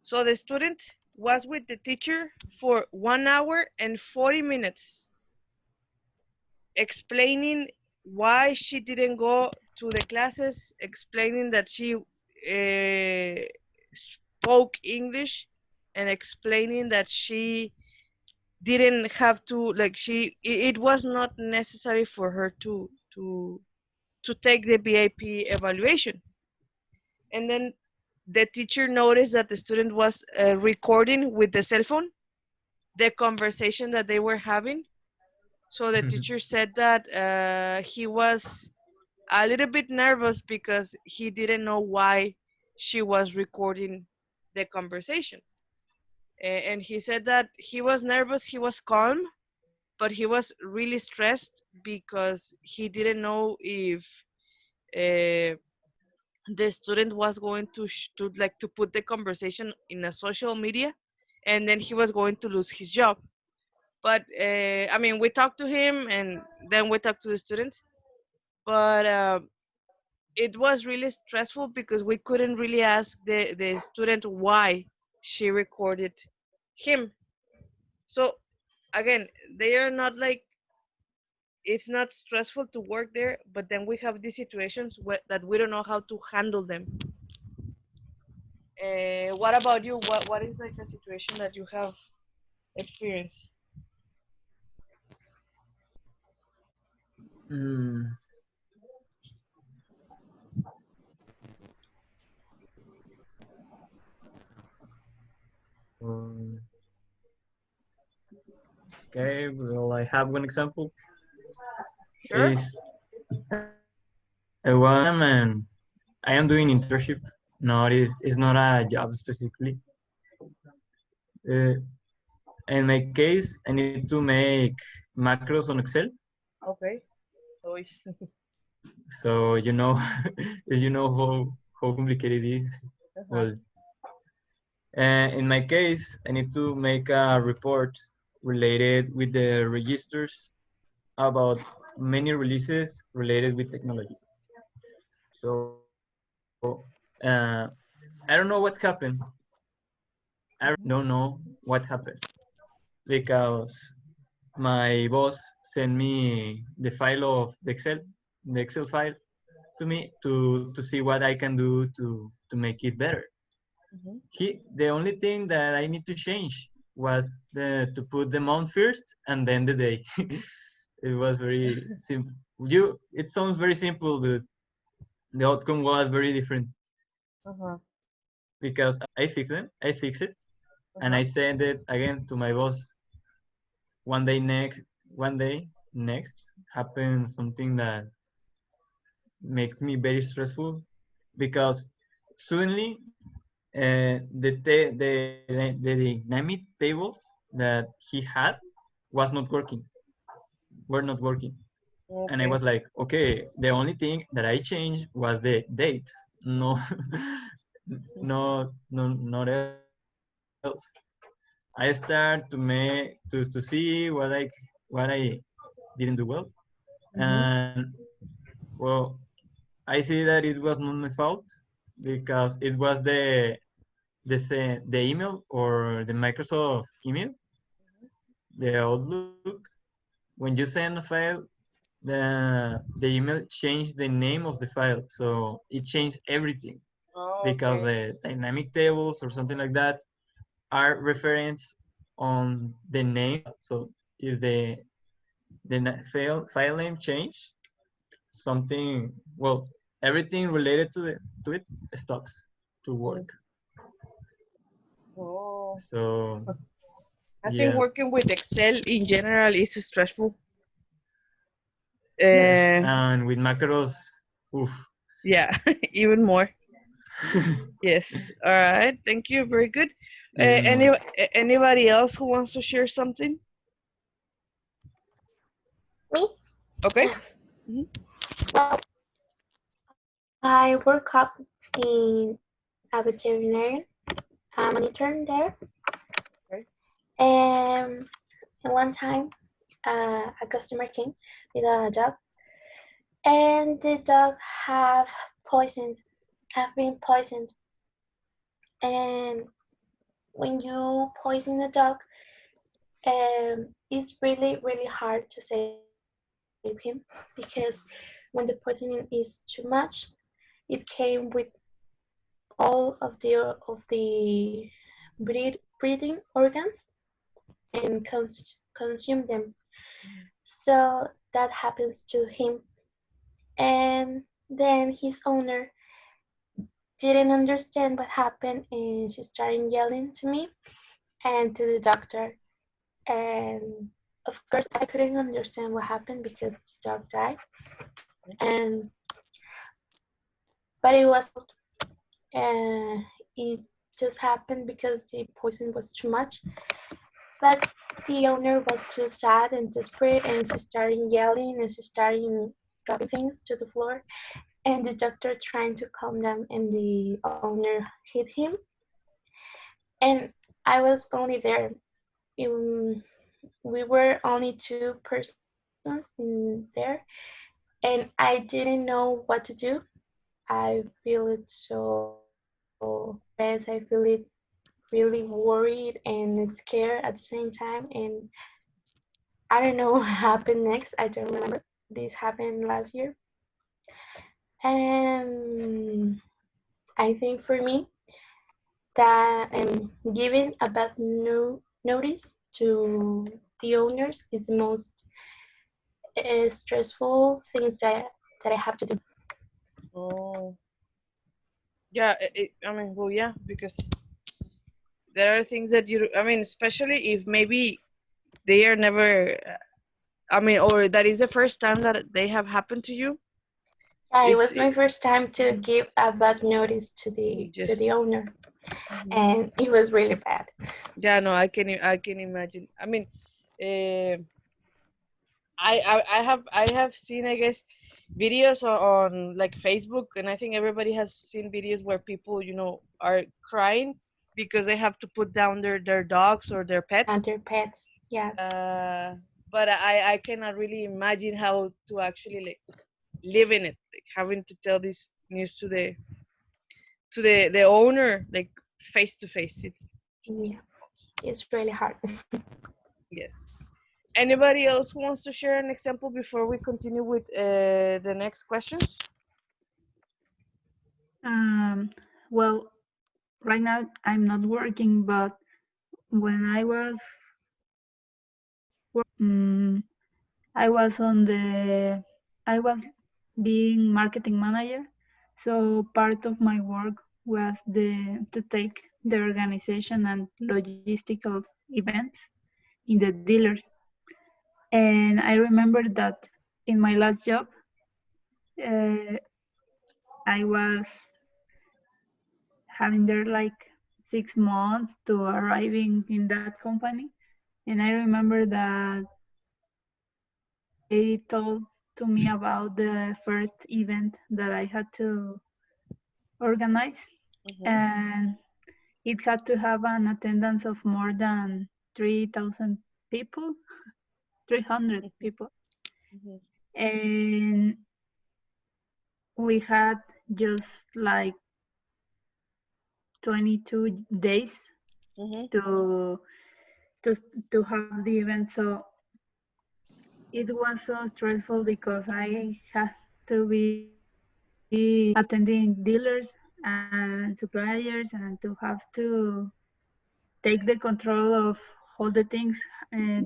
So the student was with the teacher for 1 hour and 40 minutes explaining why she didn't go to the classes, explaining that she spoke English, and explaining that she didn't have to, like, it was not necessary for her to take the BIP evaluation. And then the teacher noticed that the student was recording with the cell phone the conversation that they were having. So the teacher said that he was a little bit nervous because he didn't know why she was recording the conversation. And he said that he was nervous, he was calm, but he was really stressed because he didn't know if uh, the student was going to like to put the conversation in a social media, and then he was going to lose his job. But I mean, we talked to him and then we talked to the student, but it was really stressful because we couldn't really ask the student why she recorded him. So again, they are not like, it's not stressful to work there, but then we have these situations that we don't know how to handle them. What about you? What is like a situation that you have experienced? Mm, um, okay, well, I have one example. Sure. Is and I am doing internship. No, it's not a job specifically. Uh, in my case, I need to make macros on Excel. Okay. So So you know, you know how complicated it is. Well, in my case, I need to make a report related with the registers about many releases related with technology. So I don't know what happened. I don't know what happened because my boss sent me the file of the Excel file to me to see what I can do to make it better. The only thing that I need to change was to put the month first and then the day. It was very simple. It sounds very simple, but the outcome was very different because I fixed it, and I sent it again to my boss. One day next happened something that makes me very stressful because suddenly the dynamic tables that he had was not working were not working. And I okay. was like, okay, the only thing that I changed was the date. No, no, not else. I start to see what I didn't do well, and well, I see that it was not my fault because it was the email or the Microsoft email, the Outlook. When you send a file, the email changed the name of the file, so it changed everything because Okay. the dynamic tables or something like that are reference on the name. So if the file name change, something, well, everything related to it stops to work. Oh, So I think yes, working with Excel in general is stressful. yes, Uh, and with macros, oof. yeah, even more. Yes. All right. Thank you. Very good. Even more. Anybody else who wants to share something? Me? Okay. Mhm. I work up in a veterinarian. I'm an intern there. Okay. And one time, a customer came with a dog, and the dog poisoned, have been poisoned. And when you poison a dog, it's really, really hard to save him because when the poisoning is too much, it came with all of the breathing organs and consume them. So that happens to him, and then his owner didn't understand what happened, and she started yelling to me and to the doctor. And of course, I couldn't understand what happened because the dog died. And but it was it just happened because the poison was too much. But the owner was too sad and desperate, and she started yelling and she started dropping things to the floor. And the doctor trying to calm down, and the owner hit him. And I was only there. We were only two persons in there, and I didn't know what to do. I feel it so stressed. I feel it really worried and scared at the same time. And I don't know what happened next. I don't remember. This happened last year. And I think for me that giving a bad notice to the owners is the most stressful things that I have to do. Oh. Yeah. I mean, well, yeah, because there are things that you. I mean, especially if maybe they are never. I mean, or that is the first time that they have happened to you. Yeah, it It's was my first time to give a bad notice to the just. owner, Mhm. and it was really bad. Yeah. No, I can imagine. I mean, uh, I have seen, I guess, videos on like Facebook, and I think everybody has seen videos where people, are crying because they have to put down their dogs or their And pets. their pets, yes. uh but I cannot really imagine how to actually like live in it, like having to tell this news to the owner, like face to face. It's Yeah, it's really hard. yes. Anybody else who wants to share an example before we continue with the next question? Well, right now I'm not working, but when I was I was I was being marketing manager. So part of my work was to take the organization and logistic of events in the dealers. And I remember that in my last job, uh, I was having there like 6 months to arriving in that company. And I remember that they told to me about the first event that I had to organize. And it had to have an attendance of more than 3,000 people, 300 people. Mhm. And we had just like 22 days Mhm. to to to have the event. So it was so stressful because I had to be attending dealers and suppliers and to have to take the control of all the things,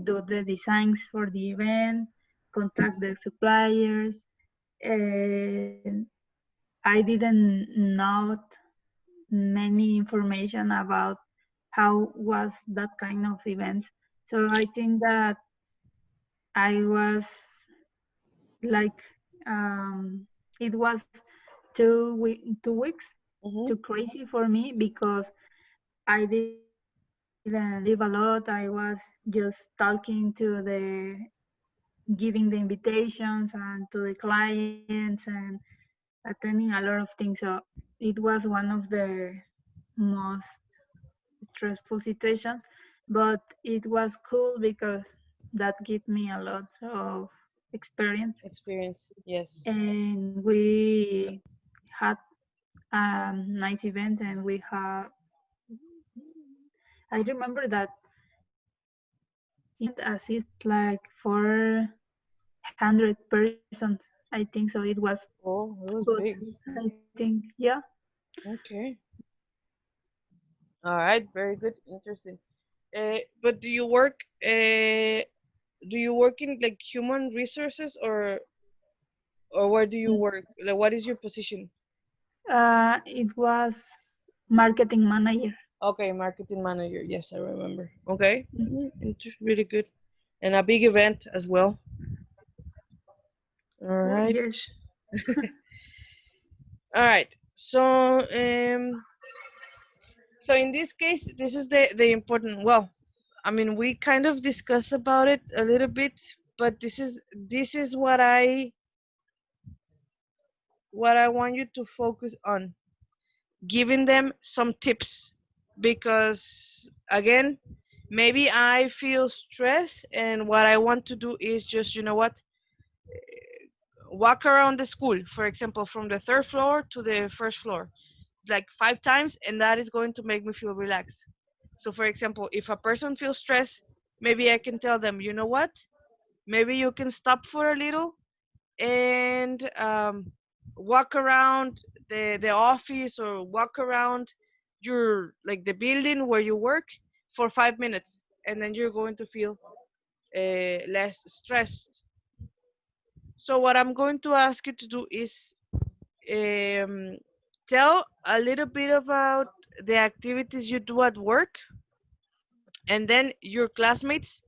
do the designs for the event, contact the suppliers. And I didn't know many information about how was that kind of events. So I think that I was like it was 2 weeks too crazy for me because I didn't live a lot. I was just talking to giving the invitations and to the clients and attending a lot of things. So it was one of the most stressful situations, but it was cool because that gave me a lot of experience. Experience. Yes. And we had a nice event, and we have. I remember that it assist like 400 persons. I think so. It was Oh, it was good. big. I think, yeah. Okay. All right. Very good. Interesting. But do you work in like human resources or where do you work? Like, what is your position? It was marketing manager. Okay, marketing manager. Yes, I remember. Okay. Really good. And a big event as well. All right. Yes. All right. So in this case, this is the important. Well, I mean, we kind of discussed about it a little bit, but this is what I want you to focus on, giving them some tips, because again, maybe I feel stress, and what I want to do is just, you know what, walk around the school, for example, from the third floor to the first floor, like 5 times, and that is going to make me feel relaxed. So, for example, if a person feels stressed, maybe I can tell them, you know what? Maybe you can stop for a little and walk around the office, or walk around your, like, the building where you work for 5 minutes, and then you're going to feel less stressed. So what I'm going to ask you to do is um, tell a little bit about the activities you do at work, and then your classmates,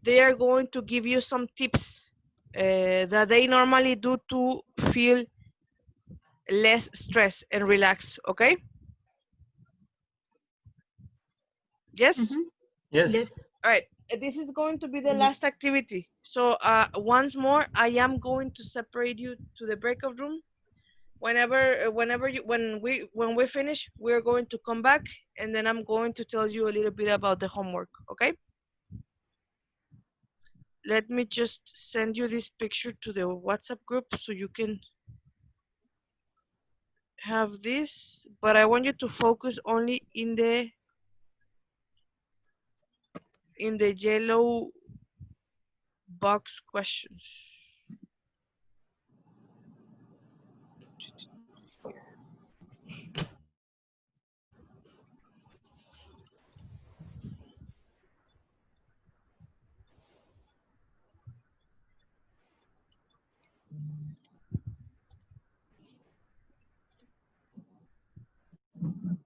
they are going to give you some tips that they normally do to feel less stress and relax. Okay? Yes. Mm-hmm. Yes. Yes. All right. This is going to be the Yes. last activity. So once more, I am going to separate you to the breakout room. Whenever you when we finish, we're going to come back, and then I'm going to tell you a little bit about the homework. Okay? Let me just send you this picture to the WhatsApp group so you can have this, but I want you to focus only in the yellow box questions.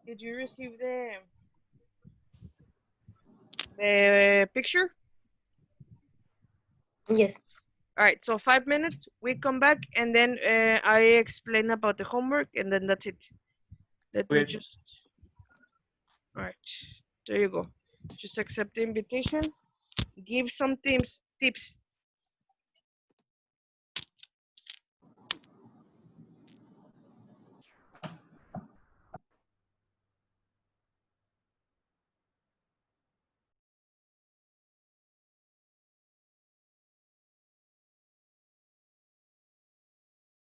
Did you receive the picture? Yes. All right, so 5 minutes, we come back, and then I explain about the homework, and then that's it. Let me Wait. just, all right, there you go. Just accept the invitation. Give some tips.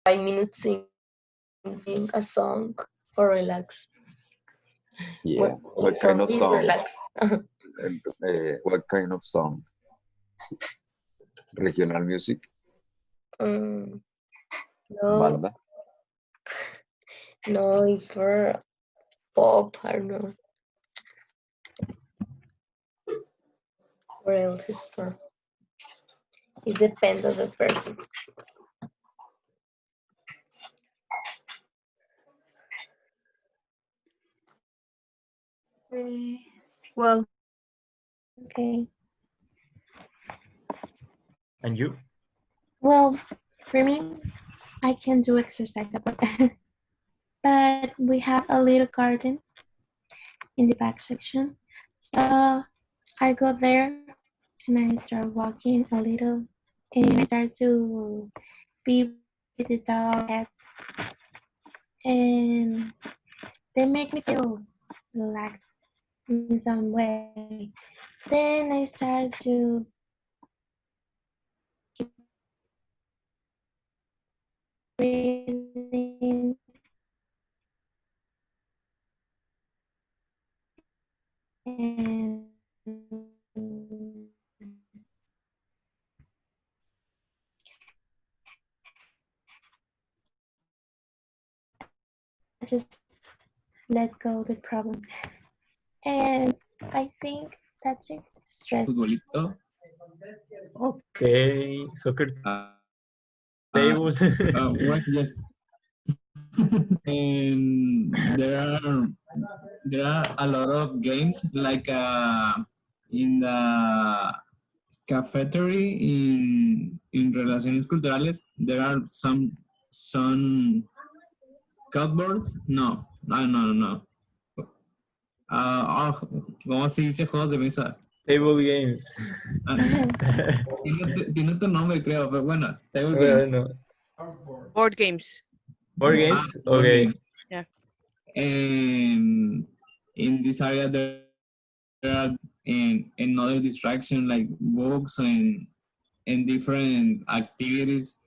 Five minutes sing a song for relax. Yeah. What For kind of me, song? relax. What kind of song? Regional music? No, Banda? no, it's for pop. I don't know. What else is for? It depends on the person. Uh, Well, Okay. And you? Well, for me, I can do exercise at work. But we have a little garden in the back section. So I go there and I start walking a little and I start to be with the dog cats, and they make me feel relaxed in some way. Then I start to breathing and I just let go the problem. And I think that's it. Stress. Futbolito. Okay, soccer Uh, table. what just and there are a lot of games like in the cafeteria in relaciones culturales there are some cupboards no ¿cómo se dice juegos de mesa? Table games. Ah, tiene otro nombre creo pero bueno table Well, games no. Board games. Board games? board Okay. games. Yeah. And in this area there are another distraction like books and different activities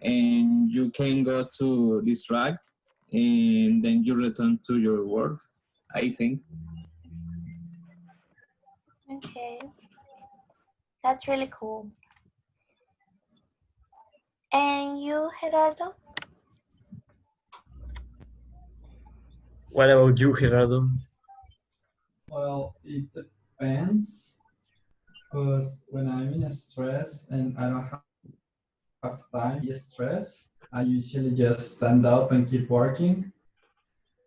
and you can go to distract and then you return to your work, I think. Okay. That's really cool. And you, Gerardo? What about you, Gerardo? Well, it depends. Because when I'm in stress and I don't have time to be stressed, I usually just stand up and keep working.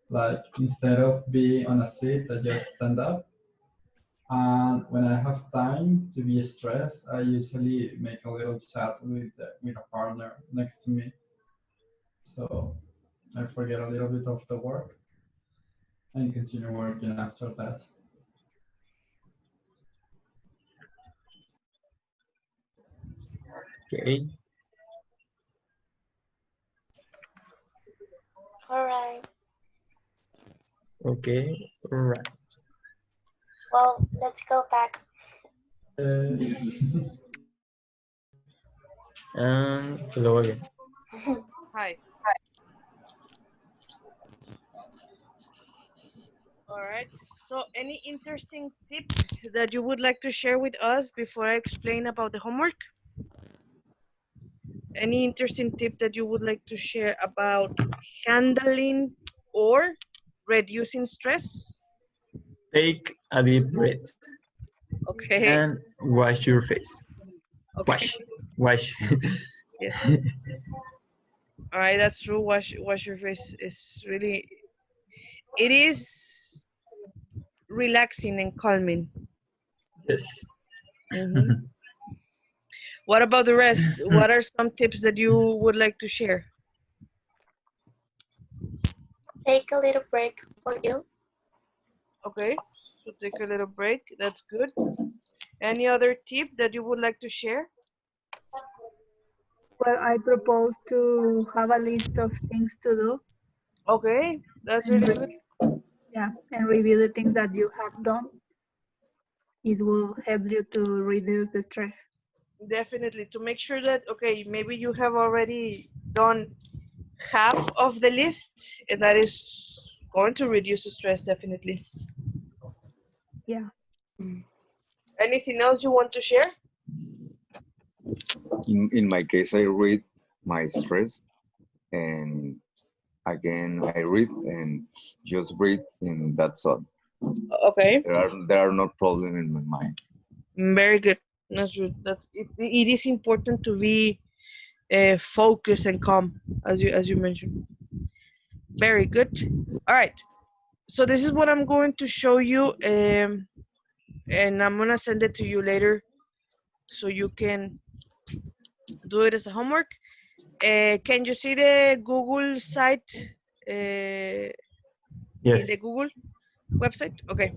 Like instead of being on a seat, I just stand up. And when I have time to be stressed, I usually make a little chat with a partner next to me. So I forget a little bit of the work and continue working after that. Okay. All right. Okay. All right. Well, let's go back. And hello again. Hi. All right. So, any interesting tip that you would like to share with us before I explain about the homework? Any interesting tip that you would like to share about handling or reducing stress? Take a deep breath Okay. and wash your face. Okay. Wash. Yes. All right, that's true. Wash your face is really, it is relaxing and calming. Yes. Mhm. What about the rest? What are some tips that you would like to share? Take a little break for you. Okay, so take a little break. That's good. Any other tip that you would like to share? well, I propose to have a list of things to do. Okay, that's and really re- good. yeah, and review the things that you have done. It will help you to reduce the stress. Definitely to make sure that, okay, maybe you have already done half of the list, and that is going to reduce the stress, definitely. Yeah. Anything else you want to share? In my case, I read my stress and again I read and just breathe in that zone. Okay, There are no problem in my mind. very good. That's good. That's it. It is important to be focused and calm, as you mentioned. Very good. All right. So this is what I'm going to show you, and I'm gonna send it to you later, so you can do it as a homework. Can you see the Google site in the Yes. Google website? Okay.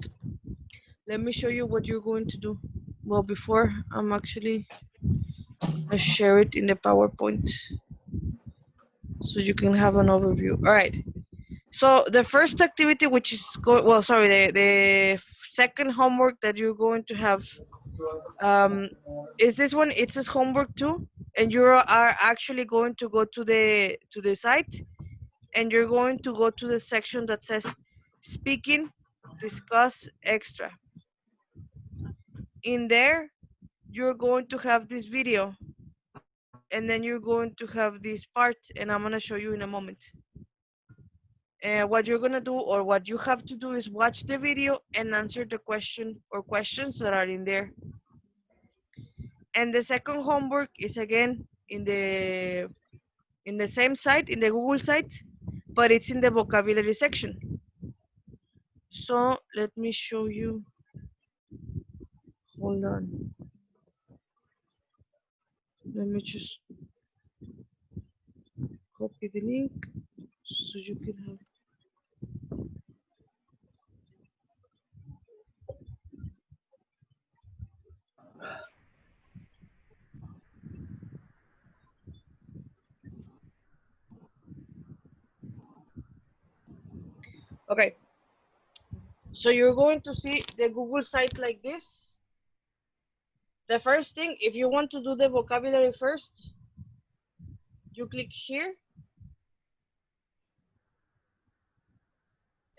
Let me show you what you're going to do. Well, before I'm actually I share it in the PowerPoint so you can have an overview. All right. So the first activity, which is the second homework that you're going to have, is this one. It says homework 2, and you are actually going to go to the site, and you're going to go to the section that says speaking, discuss extra. In there, you're going to have this video, and then you're going to have this part, and I'm gonna show you in a moment. And what you're gonna do, or what you have to do, is watch the video and answer the question or questions that are in there. And the second homework is again in the same site, in the Google site, but it's in the vocabulary section. So let me show you. Hold on. Let me just copy the link so you can have. Okay. So you're going to see the Google site like this. The first thing, if you want to do the vocabulary first, you click here.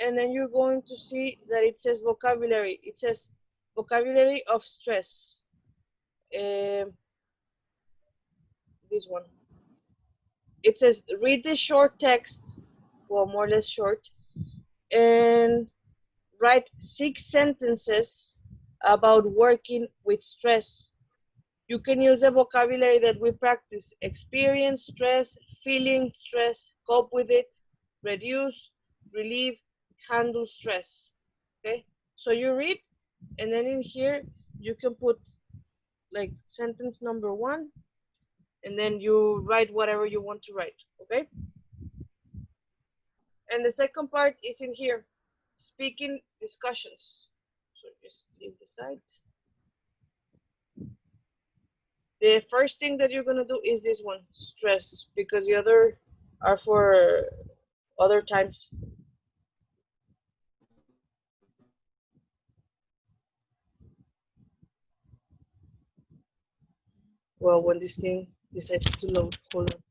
And then you're going to see that it says vocabulary. It says vocabulary of stress. This one. It says read the short text, well, more or less short, and write 6 sentences about working with stress. You can use the vocabulary that we practice: experience stress, feeling stress, cope with it, reduce, relieve, handle stress. Okay, so you read, and then in here you can put like sentence number 1, and then you write whatever you want to write. Okay, and the second part is in here, speaking discussions. So just leave the site. The first thing that you're gonna do is this one, stress, because the other are for other times. Well, when this thing decides to load, hold on.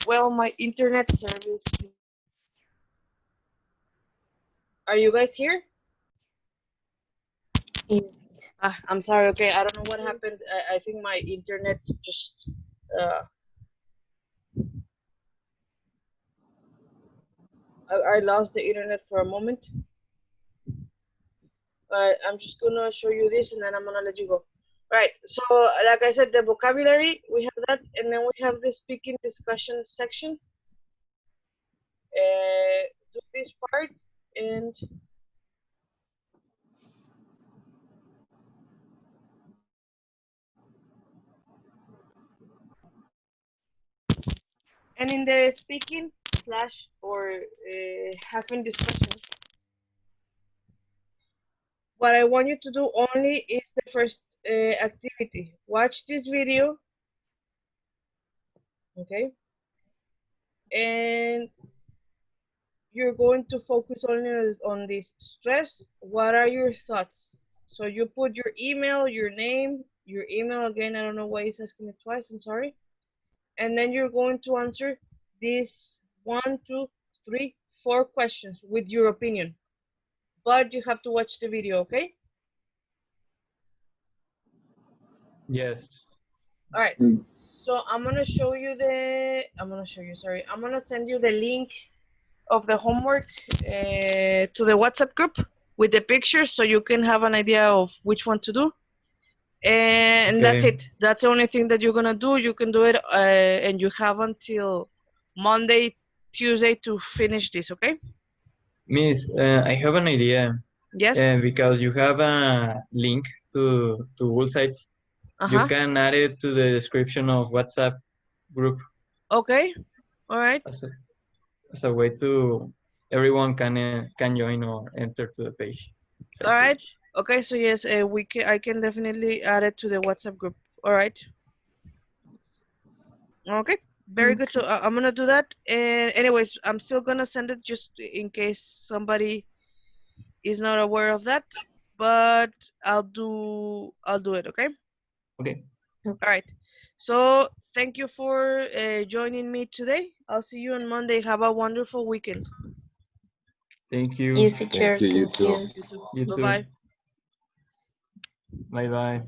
Well, my internet service. Are you guys here? Yes. I'm sorry. Okay, I don't know what happened. I think my internet just. I lost the internet for a moment. But I'm just gonna show you this, and then I'm gonna let you go. Right. So, like I said, the vocabulary, we have that, and then we have the speaking discussion section. Do this part, and in the speaking slash or having discussion, what I want you to do only is the first activity. Watch this video, okay? And you're going to focus only on this stress. What are your thoughts? So you put your email, your name, your email again. I don't know why it's asking it twice. I'm sorry. And then you're going to answer these 1, 2, 3, 4 questions with your opinion. But you have to watch the video, okay? Yes. All right. So I'm gonna show you I'm gonna send you the link of the homework to the WhatsApp group with the pictures, so you can have an idea of which one to do. And that's Okay. it. That's the only thing that you're gonna do. You can do it, and you have until Monday, Tuesday to finish this. Okay? Miss, I have an idea. Yes. Because you have a link to all sites, you Uh-huh. can add it to the description of WhatsApp group Okay. All right. as a way to everyone can join or enter to the page. Site All right. page. Okay. So yes, I can definitely add it to the WhatsApp group. All right. Okay. Very good. So I'm gonna do that. And anyways, I'm still gonna send it just in case somebody is not aware of that. But I'll do it. Okay. Okay. All right. So thank you for joining me today. I'll see you on Monday. Have a wonderful weekend. Thank you. Yes, teacher. Thank you, you Thank too. you. You too. You Bye too. bye. Bye bye.